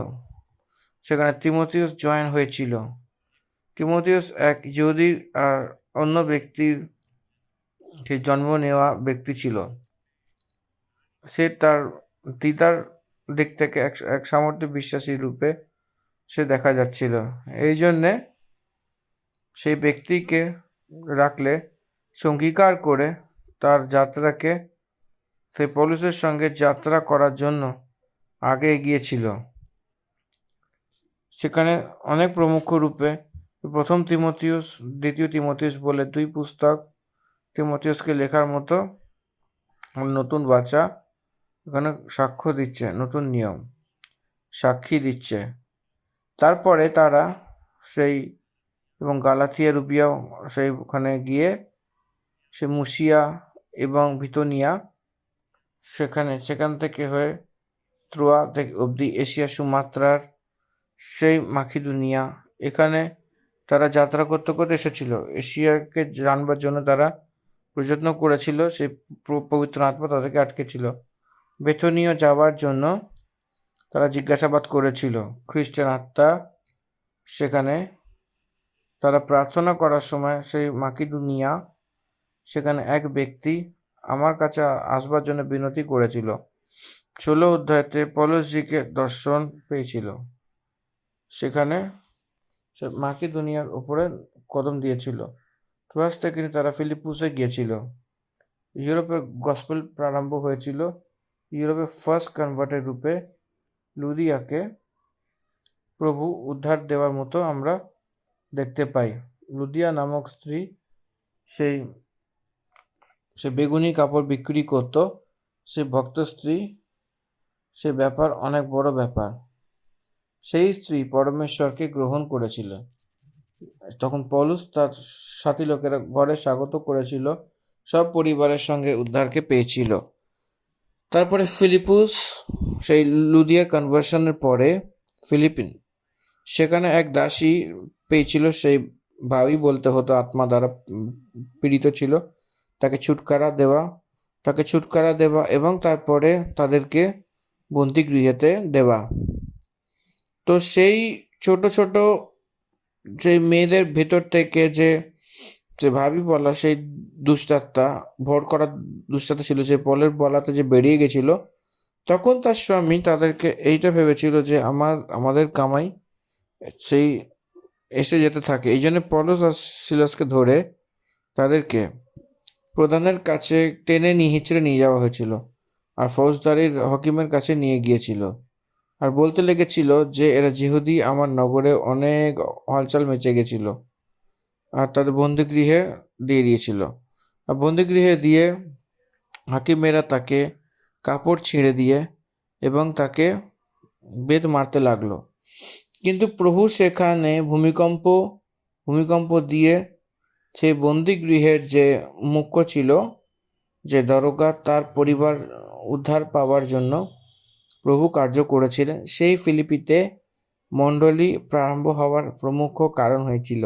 সেখানে তিমোথিউস জয়েন হয়েছিল। তিমোথিউস এক ইহুদির আর অন্য ব্যক্তির সে জন্ম নেওয়া ব্যক্তি ছিল। সে তার দিদার দিক থেকে এক সামর্থ্য বিশ্বাসী রূপে সে দেখা যাচ্ছিল। এই জন্যে সেই ব্যক্তিকে রাখলে সে অঙ্গীকার করে তার যাত্রাকে সেই পৌলুসের সঙ্গে যাত্রা করার জন্য আগে এগিয়েছিল। সেখানে অনেক প্রমুখ রূপে প্রথম তিমথিউস, দ্বিতীয় তিমথিউস বলে দুই পুস্তক তিমথিউসকে লেখার মতো নতুন বাচা এখানে সাক্ষ্য দিচ্ছে, নতুন নিয়ম সাক্ষী দিচ্ছে। তারপরে তারা সেই এবং গালাথিয়া রুবিয়া সেই ওখানে গিয়ে সে মুসিয়া এবং ভিতোনিয়া সেখান থেকে হয়ে ত্রোয়া থেকে অবধি এশিয়া সুমাত্রার সেই মাকিদুনিয়া এখানে তারা যাত্রা করতে করতে এসেছিল। এশিয়াকে জানবার জন্য তারা প্রযত্ন করেছিল, সেই পবিত্র আত্মা তাদেরকে আটকেছিল। বেথনীয় যাওয়ার জন্য তারা জিজ্ঞাসাবাদ করেছিল খ্রিস্টান আত্মা। সেখানে তারা প্রার্থনা করার সময় সেই মাকিদুনিয়া সেখানে এক ব্যক্তি আমার কাছে আসবার জন্য বিনতি করেছিল। 16 অধ্যায়তে পৌলুসজিকে দর্শন পেয়েছিল। সেখানে সে মাকিদুনিয়ার উপরে কদম দিয়েছিল। ট্রোয়াস থেকে তারা ফিলিপুসে গিয়েছিল। ইউরোপের গসপেল প্রারম্ভ হয়েছিল। ইউরোপের ফার্স্ট কনভার্টের রূপে লুদিয়াকে প্রভু উদ্ধার দেওয়ার মতো আমরা দেখতে পাই। লুদিয়া নামক স্ত্রী সে বেগুনি কাপড় বিক্রি করত, সে ভক্ত স্ত্রী, সে ব্যাপার অনেক বড় ব্যাপার। সেই স্ত্রী পরমেশ্বরকে গ্রহণ করেছিল। তখন পৌলুস তার সাথী লোকেরা ঘরে স্বাগত করেছিল, সব পরিবারের সঙ্গে উদ্ধারকে পেয়েছিল। তারপরে ফিলিপুস সেই লুদিয়া কনভার্সনের পরে ফিলিপিন সেখানে এক দাসী পেয়েছিল, সেই ভাবি বলতে হতো, আত্মা দ্বারা পীড়িত ছিল। তাকে ছুটকারা দেওয়া এবং তারপরে তাদেরকে বন্দিগৃহেতে দেওয়া। তো সেই ছোট ছোট যে মেয়েদের ভেতর থেকে যে ভাবি বলা সেই দুষ্টাত্মা, ভর করা দুষ্টাত্মা ছিল, যে পলের বলাতে যে বেরিয়ে গেছিল, তখন তার স্বামী তাদেরকে এইটা ভেবেছিল যে আমাদের কামাই সেই এসে যেতে থাকে। এই জন্য পৌলুস আর সিলাসকে ধরে তাদেরকে প্রধানের কাছে টেনে হিঁচড়ে নিয়ে যাওয়া হয়েছিল আর ফৌজদারির হকিমের কাছে নিয়ে গিয়েছিল। আর বলতে লেগেছিল যে এরা জিহুদি, আমার নগরে অনেক হলচল মেচে গেছিল। আর তাদের বন্দিগৃহে দিয়ে দিয়েছিল। আর বন্দিগৃহে দিয়ে হাকিমেরা তাকে কাপড় ছিঁড়ে দিয়ে এবং তাকে বেত মারতে লাগলো। কিন্তু প্রভু সেখানে ভূমিকম্প দিয়ে সেই বন্দিগৃহের যে মুখ্য ছিল, যে দরোগা, তার পরিবার উদ্ধার পাওয়ার জন্য প্রভু কার্য করেছিলেন। সেই ফিলিপিতে মণ্ডলী প্রারম্ভ হওয়ার প্রমুখ কারণ হয়েছিল।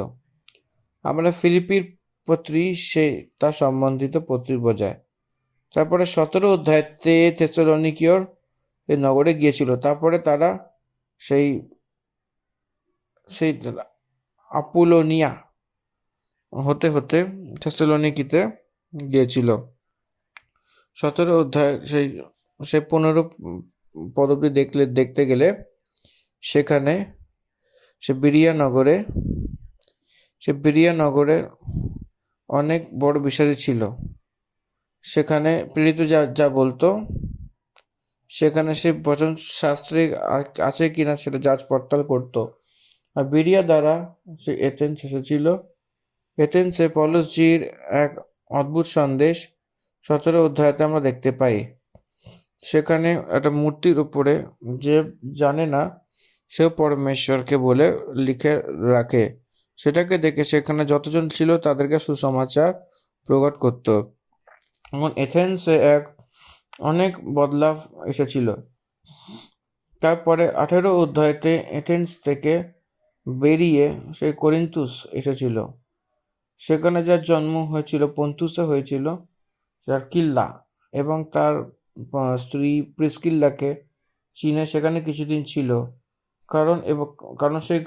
আমরা ফিলিপির পত্রী সে তার সম্বন্ধিত পত্রী বোঝায়। তারপরে 17 অধ্যায়তে থেসলোনিকিওর এই নগরে গিয়েছিল। তারপরে তারা সেই আপুলোনিয়া হতে হতে থেসলোনিকিতে গিয়েছিল। 17 অধ্যায় সেই 15 পদবী দেখতে গেলে সেখানে সে বিরিয়া নগরে অনেক বড় বিষাদী ছিল। সেখানে পীড়িত যা বলতো, সেখানে সে বচন শাস্ত্রে আছে কিনা সেটা যাচ পড়তাল করতো। আর বিরিয়া দ্বারা সে এথেন্স এসেছিল। এথেন্সে পৌলুসজির এক অদ্ভুত সন্দেশ 17 অধ্যায়তে আমরা দেখতে পাই। সেখানে একটা মূর্তির উপরে যে জানে না সেও পরমেশ্বরকে বলে লিখে রাখে। সেটাকে দেখে সেখানে যতজন ছিল তাদেরকে সুসমাচার প্রকট করত। এমন এথেন্সে অনেক বদলাভ এসেছিল। তারপরে 18 অধ্যায়তে এথেন্স থেকে বেরিয়ে সেই করিন্থুস এসেছিল। সেখানে যার জন্ম হয়েছিল পন্তুসে হয়েছিল, যার কিল্লা, এবং তার স্ত্রী প্রিসকিল্লাকে চীনে সেখানে কিছুদিন ছিল। কারণ সেই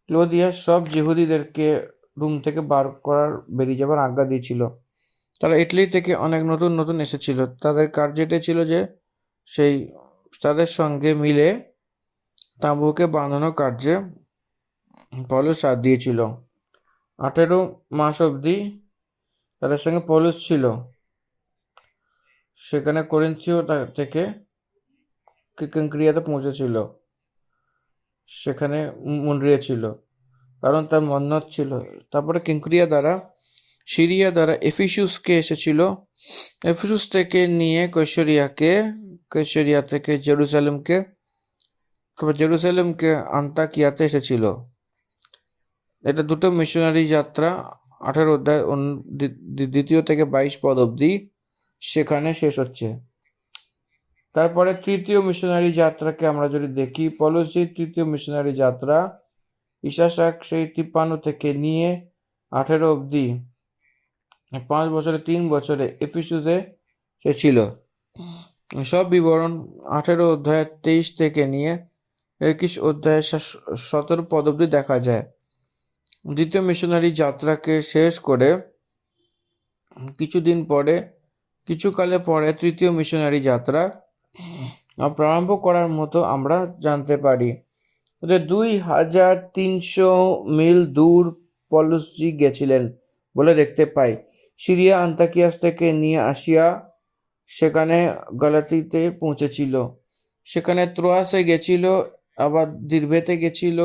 ক্লোদিয়া সব জিহুদিদেরকে রুম থেকে বেরিয়ে যাবার আজ্ঞা দিয়েছিল। তারা ইটালি থেকে অনেক নতুন এসেছিল। তাদের কার্য এটা ছিল যে সেই তাদের সঙ্গে মিলে তাঁবুকে বাঁধানো কার্যে পৌলুস সাথ দিয়েছিল। 18 মাস অবধি তাদের সঙ্গে পৌলুস ছিল। সেখানে করিন্থীয় থেকে কেঙ্ক্রিয়াতে পৌঁছেছিল, সেখানে মন্ডরিয়েছিল, কারণ তার মন্নত ছিল। তারপরে সিরিয়া দ্বারা এফিসুসকে এসেছিল, এফিসুস থেকে নিয়ে কৈশরিয়া থেকে জেরুসালেমকে, তারপর জেরুসালেমকে আন্তাকিয়াতে এসেছিল। এটা দুটো মিশনারি যাত্রা 18 অধ্যায় দ্বিতীয় থেকে 22 পদ অবধি সেখানে শেষ হচ্ছে। তারপরে তৃতীয় মিশনারি যাত্রাকে আমরা যদি দেখি, পৌলুসের তৃতীয় মিশনারি যাত্রা ইসাসাক সেই 53 থেকে নিয়ে 18 অবধি 5 বছরে 3 বছরে এফিসুসে সে ছিল। সব বিবরণ 18 অধ্যায় 23 থেকে নিয়ে 21 অধ্যায় 17 পদ অবধি দেখা যায়। দ্বিতীয় মিশনারি যাত্রাকে শেষ করে কিছুকালে পরে তৃতীয় মিশনারি যাত্রা প্রারম্ভ করার মতো আমরা জানতে পারি। 2300 মিল দূর পৌলুসজি গেছিলেন বলে দেখতে পাই। সিরিয়া আন্তাকিয়াস থেকে নিয়ে আসিয়া সেখানে গালাতিতে পৌঁছেছিল, সেখানে ত্রোয়াসে গেছিল, আবার দিরবেতে গেছিল,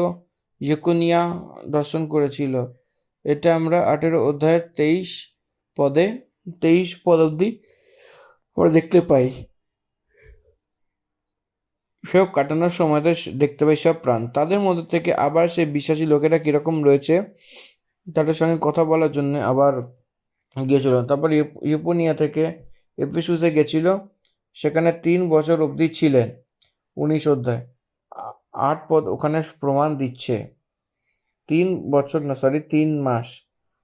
ইকোনিয়া দর্শন করেছিল। এটা আমরা 18 অধ্যায়ের 23 পদ অবধি আমরা দেখতে পাই। সব কাটানোর সময়তে দেখতে পাই সব প্রাণ। তাদের মধ্যে থেকে আবার সেই বিশ্বাসী লোকেরা কিরকম রয়েছে তাদের সঙ্গে কথা বলার জন্য আবার গিয়েছিল। তারপর ইউপোনিয়া থেকে এফিসুসে গেছিল, সেখানে 3 বছর অবধি ছিলেন। 19 অধ্যায় 8 পদ ওখানে প্রমাণ দিচ্ছে 3 মাস।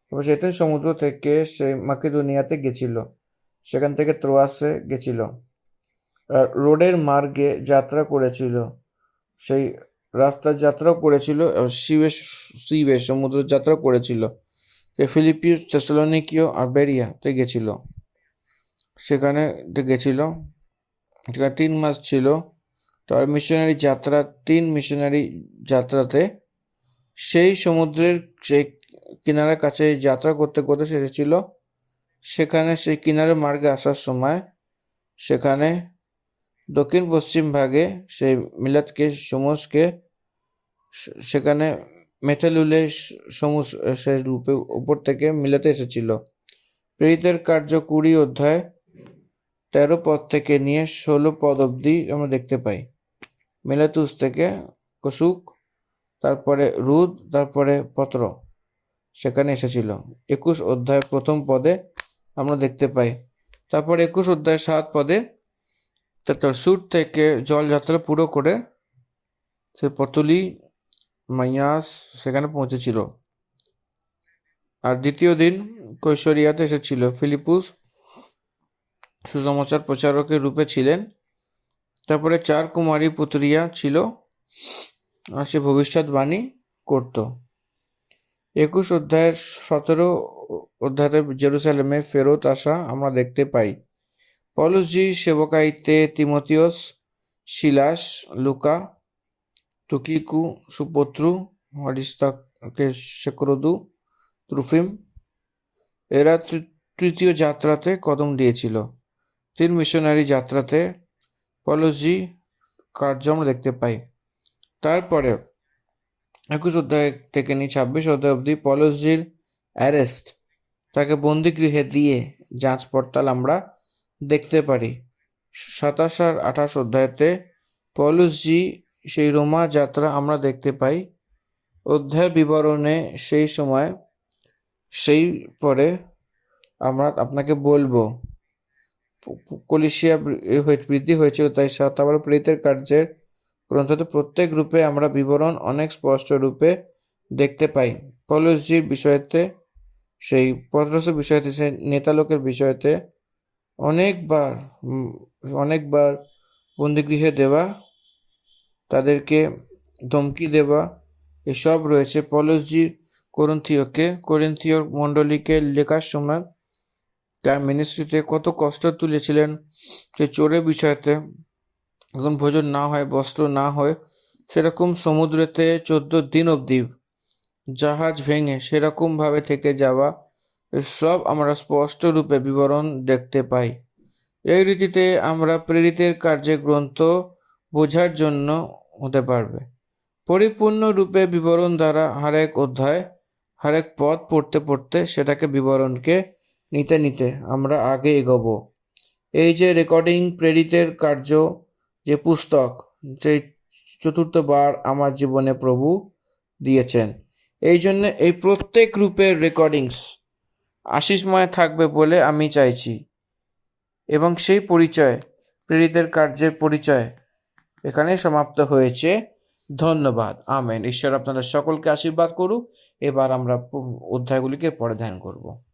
তারপর সেদিন সমুদ্র থেকে সে মাকেদোনিয়াতে গেছিল, সেখান থেকে ত্রোয়াসে গেছিল, রোডের মার্গে যাত্রা করেছিল, সেই রাস্তার যাত্রাও করেছিল, সিওয়ে সমুদ্র যাত্রা করেছিল। সে ফিলিপিও, থেসলোনিকিও আর বেরিয়াতে গেছিল, সেখানে গেছিল, সেখানে 3 মাস ছিল। তার মিশনারি যাত্রা 3 মিশনারি যাত্রাতে সেই সমুদ্রের সেই কিনারের কাছে যাত্রা করতে করতে এসেছিল। সেখানে সেই কিনারে মার্গে আসার সময় সেখানে দক্ষিণ পশ্চিম ভাগে সেই মিলাতকে সমসকে সেখানে মেথালুলে সে রূপে উপর থেকে মিলাতে এসেছিল। প্রেরিতের কার্য 20 অধ্যায় 13 পদ থেকে নিয়ে 16 পদ অবধি আমরা দেখতে পাই। মিলাতুস থেকে কসুক, তারপরে রুদ, তারপরে পত্র সেখানে এসেছিল। 21 অধ্যায় প্রথম পদে আমরা দেখতে পাই। তারপর 21 অধ্যায় 7 পদে তারপর সুর থেকে জলযাত্রা পুরো করে সে পতলি মাইয়াস সেখানে পৌঁছেছিল। আর দ্বিতীয় দিন কৈশরিয়াতে এসেছিল। ফিলিপুস সুসমাচার প্রচারকের রূপে ছিলেন। তারপরে 4 কুমারী পুত্রিয়া ছিল আর সে ভবিষ্যৎবাণী করত। 21 অধ্যায়ের 17 অধ্যায়ে জেরুসালেমে ফেরত আসা আমরা দেখতে পাই। পৌলুসজি সেবকাইতে তিমোথিওস, সিলাস, লুকা, তুকিকু, সুপত্রু, আরিস্তার্কে, সেক্রদু, ত্রুফিম এরা তৃতীয় যাত্রাতে কদম দিয়েছিল। 3 মিশনারি যাত্রাতে পৌলুসজি কার্য আমরা দেখতে পাই। তারপরে 21 অধ্যায় থেকে নিয়ে 26 অধ্যায় অবধি পৌলুসজির অ্যারেস্ট, তাকে বন্দিগৃহে দিয়ে যাঁচ পড়তাল আমরা দেখতে পারি। 27 আর 28 অধ্যায়তে পৌলুসজি সেই রোমা যাত্রা আমরা দেখতে পাই। অধ্যায় বিবরণে সেই পরে আমরা আপনাকে বলবো কলিসিয়া বৃদ্ধি হয়েছিল, তাই তারপর প্রেরিতের কার্যের গ্রন্থতে প্রত্যেক রূপে আমরা বিবরণ অনেক স্পষ্ট রূপে দেখতে পাই। পৌলুসজির বিষয়তে, সেই পত্রসের বিষয়তে, সেই নেতালোকের বিষয়তে অনেকবার বন্দিগৃহে দেওয়া, তাদেরকে ধমকি দেওয়া এসব রয়েছে। পৌলুসজির করিন্থীয় মণ্ডলীকে লেখার সময় তার মিনিস্ট্রিতে কত কষ্ট তুলেছিলেন, সেই চোরের বিষয়তে, যখন ভোজন না হয়, বস্ত্র না হয়, সেরকম সমুদ্রেতে 14 দিন অবধি জাহাজ ভেঙে সেরকমভাবে থেকে যাওয়া, সব আমরা স্পষ্ট রূপে বিবরণ দেখতে পাই। এই রীতিতে আমরা প্রেরিতের কার্যের গ্রন্থ বোঝার জন্য হতে পারবে। পরিপূর্ণ রূপে বিবরণ দ্বারা হরেক অধ্যায় হরেক পদ পড়তে পড়তে সেটাকে বিবরণকে নিতে নিতে আমরা আগে এগোবো। এই যে রেকর্ডিং প্রেরিতের কার্য যে পুস্তক, যে চতুর্থবার আমার জীবনে প্রভু দিয়েছেন, এই জন্য এই প্রত্যেক রূপের রেকর্ডিংস আশিসময় থাকবে বলে আমি চাইছি। এবং সেই পরিচয়, প্রেরিতের কার্যের পরিচয় এখানেই সমাপ্ত হয়েছে। ধন্যবাদ। আমেন। ঈশ্বর আপনাদের সকলকে আশীর্বাদ করুক। এবার আমরা অধ্যায়গুলিকে পরে ধ্যান করব।